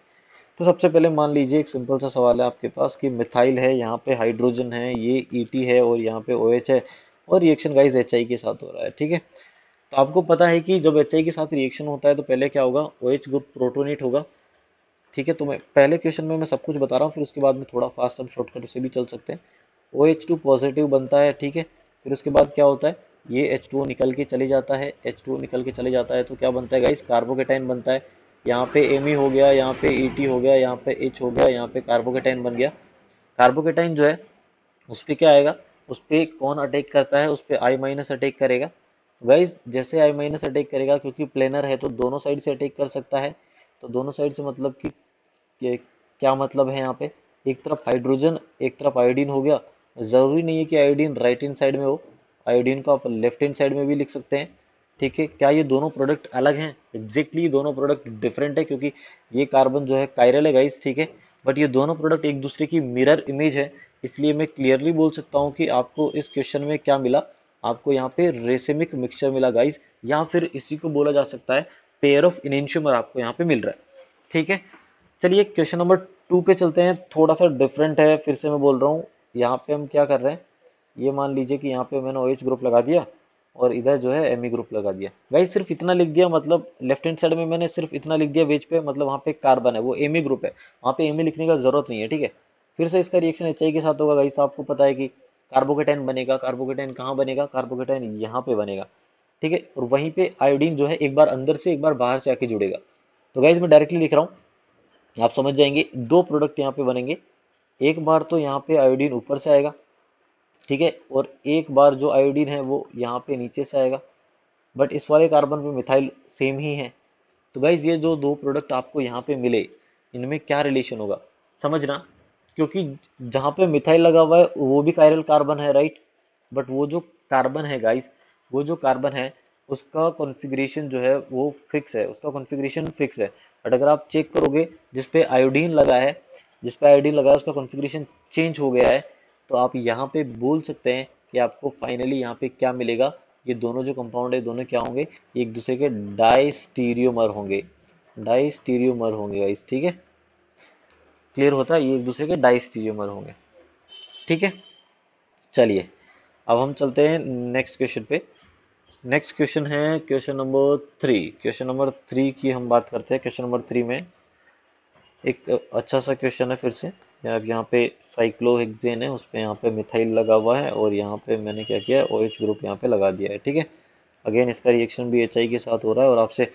Speaker 1: तो सबसे पहले मान लीजिए एक सिंपल सा सवाल है आपके पास कि मिथाइल है, यहाँ पे हाइड्रोजन है, ये ET है, और यहाँ पे OH है, और रिएक्शन गाइस HI के साथ हो रहा है, ठीक है। तो आपको पता है कि जब HI के साथ रिएक्शन होता है तो पहले क्या होगा, OH ग्रुप प्रोटोनेट होगा, ठीक है। तो मैं पहले क्वेश्चन में मैं सब कुछ बता रहा हूँ, फिर उसके बाद में थोड़ा फास्ट हम शॉर्टकट से भी चल सकते हैं। OH2 पॉजिटिव बनता है, ठीक है। फिर उसके बाद क्या होता है, ये H2O निकल के चले जाता है, H2O निकल के चले जाता है, तो क्या बनता है गाइस, कार्बोकेटाइन बनता है। यहाँ पे Me हो गया, यहाँ पे ET हो गया, यहाँ पे H हो गया, यहाँ पे कार्बोकेटाइन बन गया। कार्बोकेटाइन जो है उस पे क्या आएगा, उस पे कौन अटैक करता है, उस पे आई माइनस अटैक करेगा। गाइज जैसे आई माइनस अटैक करेगा, क्योंकि प्लेनर है तो दोनों साइड से अटैक कर सकता है। तो दोनों साइड से मतलब कि क्या मतलब है यहाँ पे, एक तरफ हाइड्रोजन एक तरफ आयोडीन हो गया। जरूरी नहीं है कि आयोडीन राइट हैंड साइड में हो, आयोडीन को आप लेफ्ट हैंड साइड में भी लिख सकते हैं। ठीक है, क्या ये दोनों प्रोडक्ट अलग हैं? एग्जैक्टली दोनों प्रोडक्ट डिफरेंट है, क्योंकि ये कार्बन जो है कायरल है गाइस, ठीक है। बट ये दोनों प्रोडक्ट एक दूसरे की मिरर इमेज है। इसलिए मैं क्लियरली बोल सकता हूँ कि आपको इस क्वेश्चन में क्या मिला, आपको यहाँ पे रेसिमिक मिक्सचर मिला गाइस, या फिर इसी को बोला जा सकता है पेयर ऑफ इनेंशियोमर आपको यहाँ पे मिल रहा है। ठीक है, चलिए क्वेश्चन नंबर 2 पे चलते हैं। थोड़ा सा डिफरेंट है, फिर से मैं बोल रहा हूँ। यहाँ पे हम क्या कर रहे हैं, ये मान लीजिए कि यहाँ पे मैंने OH ग्रुप लगा दिया और इधर जो है Me ग्रुप लगा दिया। गाइस सिर्फ इतना लिख दिया, मतलब लेफ्ट हैंड साइड में मैंने सिर्फ इतना लिख दिया वेज पे, मतलब वहाँ पे कार्बन है वो Me ग्रुप है, वहाँ पे Me लिखने का जरूरत नहीं है। ठीक है, फिर से इसका रिएक्शन HI के साथ होगा गाइस। आपको पता है कि कार्बोकेटाइन बनेगा, कार्बोकेटाइन कहाँ बनेगा, कार्बोकेटाइन यहाँ पे बनेगा। ठीक है, और वहीं पे आयोडीन जो है एक बार अंदर से एक बार बाहर से आके जुड़ेगा। तो गाइस मैं डायरेक्टली लिख रहा हूँ, आप समझ जाएंगे। दो प्रोडक्ट यहाँ पे बनेंगे, एक बार तो यहाँ पे आयोडीन ऊपर से आएगा, ठीक है, और एक बार जो आयोडीन है वो यहाँ पे नीचे से आएगा। बट इस वाले कार्बन पे मिथाइल सेम ही है। तो गाइज ये जो दो प्रोडक्ट आपको यहाँ पे मिले, इनमें क्या रिलेशन होगा समझना, क्योंकि जहाँ पे मिथाइल लगा हुआ है वो भी कायरल कार्बन है, राइट। बट वो जो कार्बन है गाइस, वो जो कार्बन है उसका कॉन्फ़िगरेशन जो है वो फिक्स है, उसका कॉन्फ़िगरेशन फिक्स है। बट अगर आप चेक करोगे जिस पे आयोडीन लगा है, जिस पे आयोडीन लगा है उसका कॉन्फ़िगरेशन चेंज हो गया है। तो आप यहाँ पे बोल सकते हैं कि आपको फाइनली यहाँ पे क्या मिलेगा, ये दोनों जो कंपाउंड है दोनों क्या होंगे, एक दूसरे के डाइस्टीरियोमर होंगे, डाइस्टीरियोमर होंगे गाइस। ठीक है, क्लियर होता है, ये एक दूसरे के डाइस्टीरियोमर होंगे। ठीक है, चलिए अब हम चलते हैं नेक्स्ट क्वेश्चन पे। नेक्स्ट क्वेश्चन है क्वेश्चन नंबर 3। क्वेश्चन नंबर 3 की हम बात करते हैं। क्वेश्चन नंबर 3 में एक अच्छा सा क्वेश्चन है फिर से। अब यहाँ पे साइक्लोहेक्सेन है, उस पे यहाँ पे मिथाइल लगा हुआ है और यहाँ पे मैंने क्या किया, OH ग्रुप यहाँ पे लगा दिया है। ठीक है, अगेन इसका रिएक्शन भी HI के साथ हो रहा है और आपसे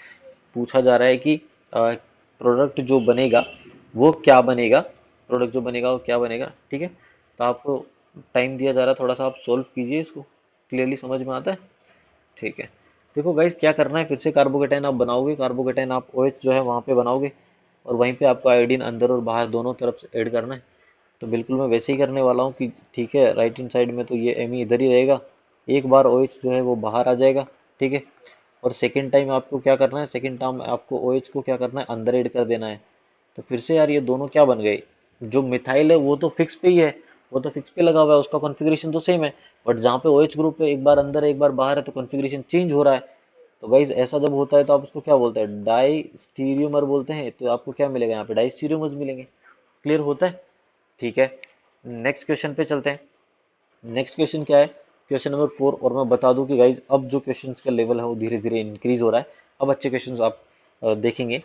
Speaker 1: पूछा जा रहा है कि प्रोडक्ट जो बनेगा वो क्या बनेगा, प्रोडक्ट जो बनेगा वो क्या बनेगा। ठीक है, तो आपको टाइम दिया जा रहा है, थोड़ा सा आप सोल्व कीजिए इसको, क्लियरली समझ में आता है। ठीक है, देखो गाइस क्या करना है, फिर से कार्बोकेटाइन आप बनाओगे, कार्बोकेटाइन आप OH जो है वहाँ पे बनाओगे और वहीं पे आपको आयोडीन अंदर और बाहर दोनों तरफ से ऐड करना है। तो बिल्कुल मैं वैसे ही करने वाला हूँ कि ठीक है, राइट हैंड साइड में तो ये Me इधर ही रहेगा, एक बार OH जो है वो बाहर आ जाएगा। ठीक है, और सेकेंड टाइम आपको क्या करना है, सेकेंड टाइम आपको OH को क्या करना है, अंदर ऐड कर देना है। तो फिर से यार ये दोनों क्या बन गए, जो मिथाइल है वो तो फिक्स पे ही है, वो तो फिक्स पे लगा हुआ है, उसका कॉन्फ़िगरेशन तो सेम है। बट जहाँ पे OH ग्रुप है एक बार अंदर है एक बार बाहर है, तो कॉन्फ़िगरेशन चेंज हो रहा है। तो गाइज ऐसा जब होता है तो आप उसको क्या बोलते हैं, डाई स्टीरियोमर बोलते हैं। तो आपको क्या मिलेगा यहाँ पे, डाई स्टीरियोमर्स मिलेंगे। क्लियर होता है, ठीक है। नेक्स्ट क्वेश्चन पे चलते हैं। नेक्स्ट क्वेश्चन क्या है, क्वेश्चन नंबर 4। और मैं बता दूं कि गाइज अब जो क्वेश्चंस का लेवल है वो धीरे धीरे इंक्रीज हो रहा है, अब अच्छे क्वेश्चंस आप देखेंगे।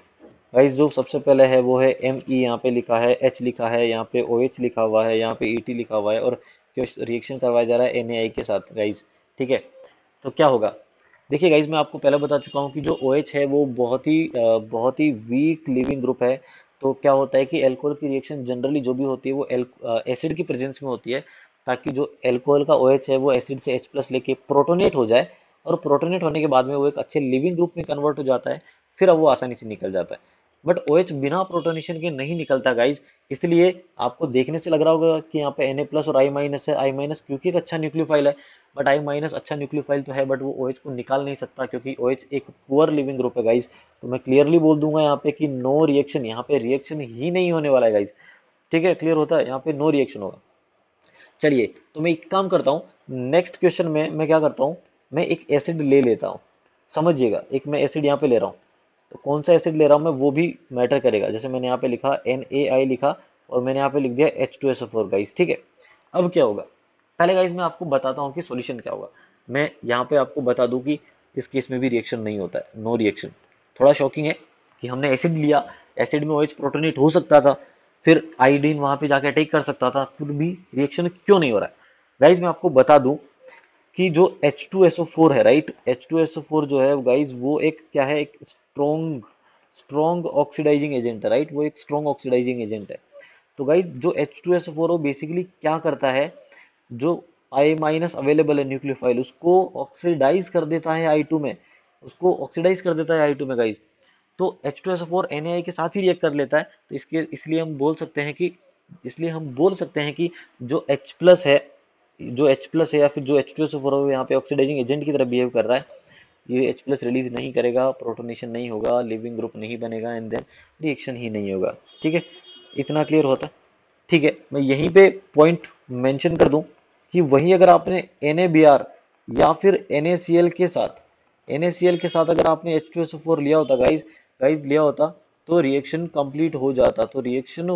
Speaker 1: गाइज जो सबसे पहले है वो है ME, यहाँ पे लिखा है, H लिखा है, यहाँ पे OH लिखा हुआ है, यहाँ पे ET लिखा हुआ है और रिएक्शन करवाया जा रहा है NaI के साथ गाइज। ठीक है, तो क्या होगा, देखिए गाइज मैं आपको पहले बता चुका हूँ कि जो OH है वो बहुत ही वीक लिविंग ग्रुप है। तो क्या होता है कि एल्कोहल की रिएक्शन जनरली जो भी होती है वो एसिड की प्रेजेंस में होती है, ताकि जो एल्कोहल का OH है वो एसिड से H+ लेके प्रोटोनेट हो जाए, और प्रोटोनेट होने के बाद में वो एक अच्छे लिविंग ग्रुप में कन्वर्ट हो जाता है, फिर अब वो आसानी से निकल जाता है। बट OH बिना प्रोटोनेशन के नहीं निकलता गाइज। इसलिए आपको देखने से लग रहा होगा कि यहाँ पे Na+ और I- है, I- क्योंकि एक अच्छा न्यूक्लियोफाइल है। बट I- अच्छा न्यूक्लियोफाइल तो है, बट वो OH को निकाल नहीं सकता क्योंकि OH एक पुअर लिविंग ग्रुप है गाइज। तो मैं क्लियरली बोल दूंगा यहाँ पे कि नो रिएक्शन, यहाँ पे रिएक्शन ही नहीं होने वाला है गाइज। ठीक है, क्लियर होता है, यहाँ पे नो रिएक्शन होगा। चलिए तो मैं एक काम करता हूँ, नेक्स्ट क्वेश्चन में मैं क्या करता हूँ, मैं एक एसिड ले लेता हूँ। समझिएगा, एक मैं एसिड यहाँ पे ले रहा हूँ। तो कौन सा एसिड ले रहा हूँ मैं वो भी मैटर करेगा। जैसे मैंने यहाँ पे लिखा NaI लिखा और मैंने यहाँ पे लिख दिया H2SO4 गाइस। ठीक है, अब क्या होगा, पहले गाइस मैं आपको बताता हूँ कि सॉल्यूशन क्या होगा। मैं यहाँ पे आपको बता दूं कि इस केस में भी रिएक्शन नहीं होता है, नो रिएक्शन। थोड़ा शॉकिंग है कि हमने एसिड लिया, एसिड में OH प्रोटोनेट हो सकता था, फिर आयोडीन वहां पे जाके अटैक कर सकता था, फिर भी रिएक्शन क्यों नहीं हो रहा है। गाइज मैं आपको बता दूं कि जो H2SO4 है, राइट, H2SO4 जो है गाइज वो एक क्या है, एक स्ट्रॉन्ग स्ट्रॉन्ग ऑक्सीडाइजिंग एजेंट है, राइट, वो एक स्ट्रॉन्ग ऑक्सीडाइजिंग एजेंट है। तो गाइज जो H2SO4 वो बेसिकली क्या करता है, जो I माइनस अवेलेबल है न्यूक्लियोफाइल, उसको ऑक्सीडाइज कर देता है I2 में, उसको ऑक्सीडाइज कर देता है I2 में गाइस। तो H2SO4 NaI के साथ ही रिएक्ट कर लेता है। तो इसके इसलिए हम बोल सकते हैं कि जो H प्लस है, या फिर जो H2SO4 है वो यहाँ पे ऑक्सीडाइजिंग एजेंट की तरह बिहेव कर रहा है। ये H प्लस रिलीज नहीं करेगा, प्रोटोनेशन नहीं होगा, लिविंग ग्रुप नहीं बनेगा, एंड देन रिएक्शन ही नहीं होगा। ठीक है, इतना क्लियर होता है। ठीक है, मैं यहीं पे पॉइंट मेंशन कर दूं कि वहीं अगर आपने NaBr या फिर NaCl के साथ अगर आपने H2SO4 लिया होता गाइस, लिया होता, तो रिएक्शन कंप्लीट हो जाता, रिएक्शन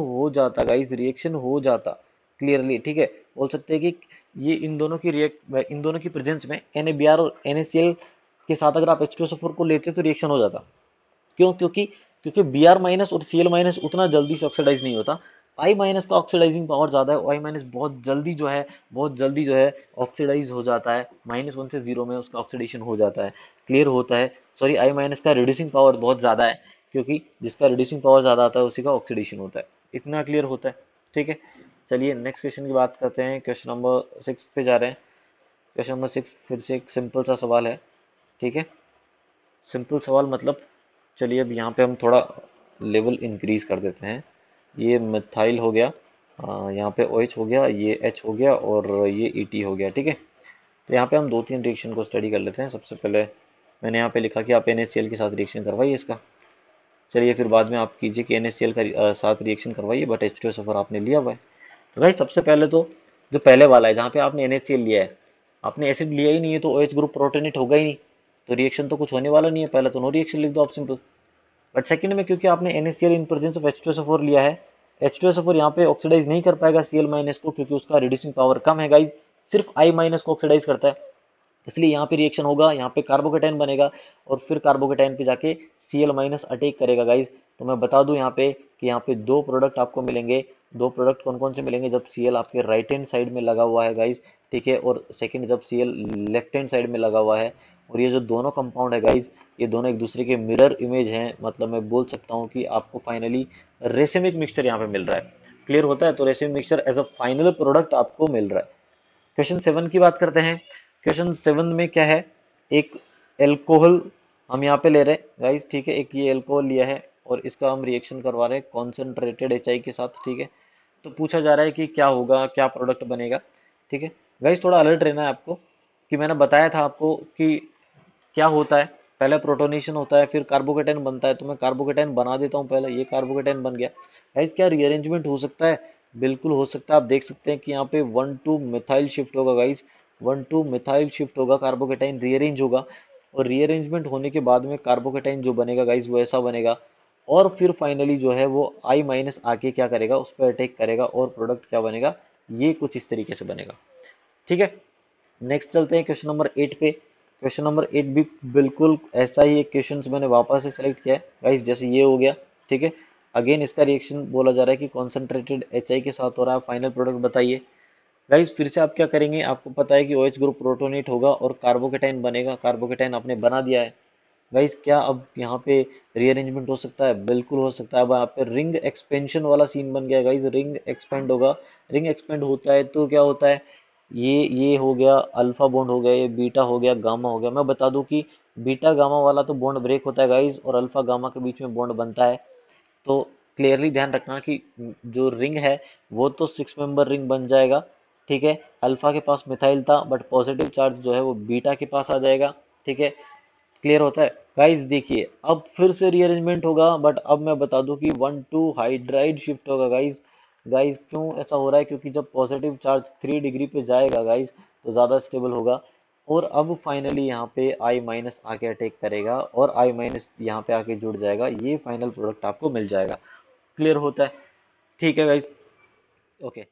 Speaker 1: हो जाता क्लियरली। ठीक है, बोल सकते हैं कि ये इन दोनों की प्रेजेंस में NaBr और NaCl के साथ अगर आप H2SO4 को लेते तो रिएक्शन हो जाता। क्यों? क्योंकि Br माइनस और Cl माइनस उतना जल्दी से ऑक्सीडाइज नहीं होता। I माइनस का ऑक्सीडाइजिंग पावर ज्यादा है, I माइनस बहुत जल्दी जो है ऑक्सीडाइज हो जाता है, -1 से 0 में उसका ऑक्सीडेशन हो जाता है, क्लियर होता है। सॉरी, I माइनस का रिड्यूसिंग पावर बहुत ज्यादा है, क्योंकि जिसका रिड्यूसिंग पावर ज्यादा आता है उसी का ऑक्सीडेशन होता है। इतना क्लियर होता है। ठीक है, चलिए नेक्स्ट क्वेश्चन की बात करते हैं। क्वेश्चन नंबर 6 पे जा रहे हैं। क्वेश्चन नंबर 6 फिर से एक सिंपल सा सवाल है। ठीक है, सिंपल सवाल मतलब, चलिए अब यहाँ पे हम थोड़ा लेवल इंक्रीज कर देते हैं। ये मिथाइल हो गया, यहाँ पे OH हो गया, ये H हो गया और ये ET हो गया। ठीक है, तो यहाँ पे हम 2-3 रिएक्शन को स्टडी कर लेते हैं। सबसे पहले मैंने यहाँ पे लिखा कि आप NaCl के साथ रिएक्शन करवाइए इसका। चलिए फिर बाद में आप कीजिए कि NaCl का साथ रिएक्शन करवाइए, बट H2SO4 आपने लिया हुआ है। तो भाई सबसे पहले तो जो पहले वाला है जहाँ पे आपने NaCl लिया है, आपने एसिड लिया ही नहीं है, तो OH ग्रुप प्रोटोनेट होगा ही नहीं, तो रिएक्शन तो कुछ होने वाला नहीं है। पहले तो नो रिएक्शन लिख दो आप, सिंपल। बट सेकंड में क्योंकि आपने NaCl in presence of H2SO4 लिया है, H2SO4 यहाँ पे ऑक्सीडाइज नहीं कर पाएगा Cl माइनस को, क्योंकि उसका रिड्यूसिंग पावर कम है गाइज, सिर्फ I माइनस को ऑक्सीडाइज करता है। इसलिए यहाँ पे रिएक्शन होगा, यहाँ पे कार्बोकेटाइन बनेगा, और फिर कार्बोकेटाइन पे जाके Cl माइनस अटैक करेगा गाइज। तो मैं बता दूं यहाँ पे कि यहाँ पे दो प्रोडक्ट आपको मिलेंगे। दो प्रोडक्ट कौन कौन से मिलेंगे? जब Cl आपके राइट हैंड साइड में लगा हुआ है गाइज, ठीक है, और सेकंड जब Cl लेफ्ट हैंड साइड में लगा हुआ है। और ये जो दोनों कंपाउंड है गाइज, ये दोनों एक दूसरे के मिरर इमेज हैं। मतलब मैं बोल सकता हूँ कि आपको फाइनली रेसिमिक मिक्सचर यहाँ पे मिल रहा है। क्लियर होता है? तो racemic mixture as a final product आपको मिल रहा है। क्वेश्चन 7 की बात करते हैं। क्वेश्चन 7 में क्या है, एक एल्कोहल हम यहाँ पे ले रहे हैं गाइस, ठीक है, एक ये एल्कोहल लिया है और इसका हम रिएक्शन करवा रहे हैं कॉन्सेंट्रेटेड HI के साथ। ठीक है, तो पूछा जा रहा है कि क्या होगा, क्या प्रोडक्ट बनेगा। ठीक है गाइस, थोड़ा अलर्ट रहना है आपको, कि मैंने बताया था आपको कि क्या होता है, पहले प्रोटोनेशन होता है, फिर कार्बोकेटाइन बनता है। तो मैं कार्बोकेटाइन बना देता हूँ पहले, ये कार्बोकेटाइन बन गया। गाइस क्या रीअरेंजमेंट हो सकता है? बिल्कुल हो सकता है। आप देख सकते हैं कि यहाँ पे 1 to मिथाइल शिफ्ट होगा गाइस, 1 to मिथाइल शिफ्ट होगा, कार्बोकेटाइन रीअरेंज होगा, और रीअरेंजमेंट होने के बाद में कार्बोकेटाइन जो बनेगा गाइस वो ऐसा बनेगा। और फिर फाइनली जो है वो I माइनस आके क्या करेगा, उस पर अटैक करेगा, और प्रोडक्ट क्या बनेगा, ये कुछ इस तरीके से बनेगा। ठीक है, नेक्स्ट चलते हैं क्वेश्चन नंबर 8 पे। क्वेश्चन नंबर 8 भी बिल्कुल ऐसा ही एक क्वेश्चन मैंने वापस से सेलेक्ट किया है गाइस, जैसे ये हो गया। ठीक है, अगेन इसका रिएक्शन बोला जा रहा है कि कॉन्सेंट्रेटेड HI के साथ हो रहा है, फाइनल प्रोडक्ट बताइए। गाइस फिर से आप क्या करेंगे, आपको पता है कि OH ग्रुप प्रोटोनेट होगा और कार्बोकेटाइन बनेगा, कार्बोकेटाइन आपने बना दिया है। गाइस क्या अब यहाँ पे रीअरेंजमेंट हो सकता है? बिल्कुल हो सकता है। अब यहाँ पे रिंग एक्सपेंशन वाला सीन बन गया गाइस, रिंग एक्सपेंड होगा। रिंग एक्सपेंड होता है तो क्या होता है, ये हो गया अल्फा बॉन्ड हो गया, ये बीटा हो गया, गामा हो गया। मैं बता दूं कि बीटा गामा वाला तो बॉन्ड ब्रेक होता है गाइस, और अल्फा गामा के बीच में बॉन्ड बनता है। तो क्लियरली ध्यान रखना कि जो रिंग है वो तो 6 मेंबर रिंग बन जाएगा। ठीक है, अल्फा के पास मिथाइल था, बट पॉजिटिव चार्ज जो है वो बीटा के पास आ जाएगा। ठीक है, क्लियर होता है गाइस? देखिए अब फिर से रीअरेंजमेंट होगा, बट अब मैं बता दूं कि 1 to हाइड्राइड शिफ्ट होगा गाइस। गाइस क्यों ऐसा हो रहा है? क्योंकि जब पॉजिटिव चार्ज 3 डिग्री पे जाएगा गाइस, तो ज़्यादा स्टेबल होगा। और अब फाइनली यहाँ पे I माइनस आके अटैक करेगा, और I माइनस यहाँ पे आके जुड़ जाएगा, ये फाइनल प्रोडक्ट आपको मिल जाएगा। क्लियर होता है? ठीक है गाइस, ओके।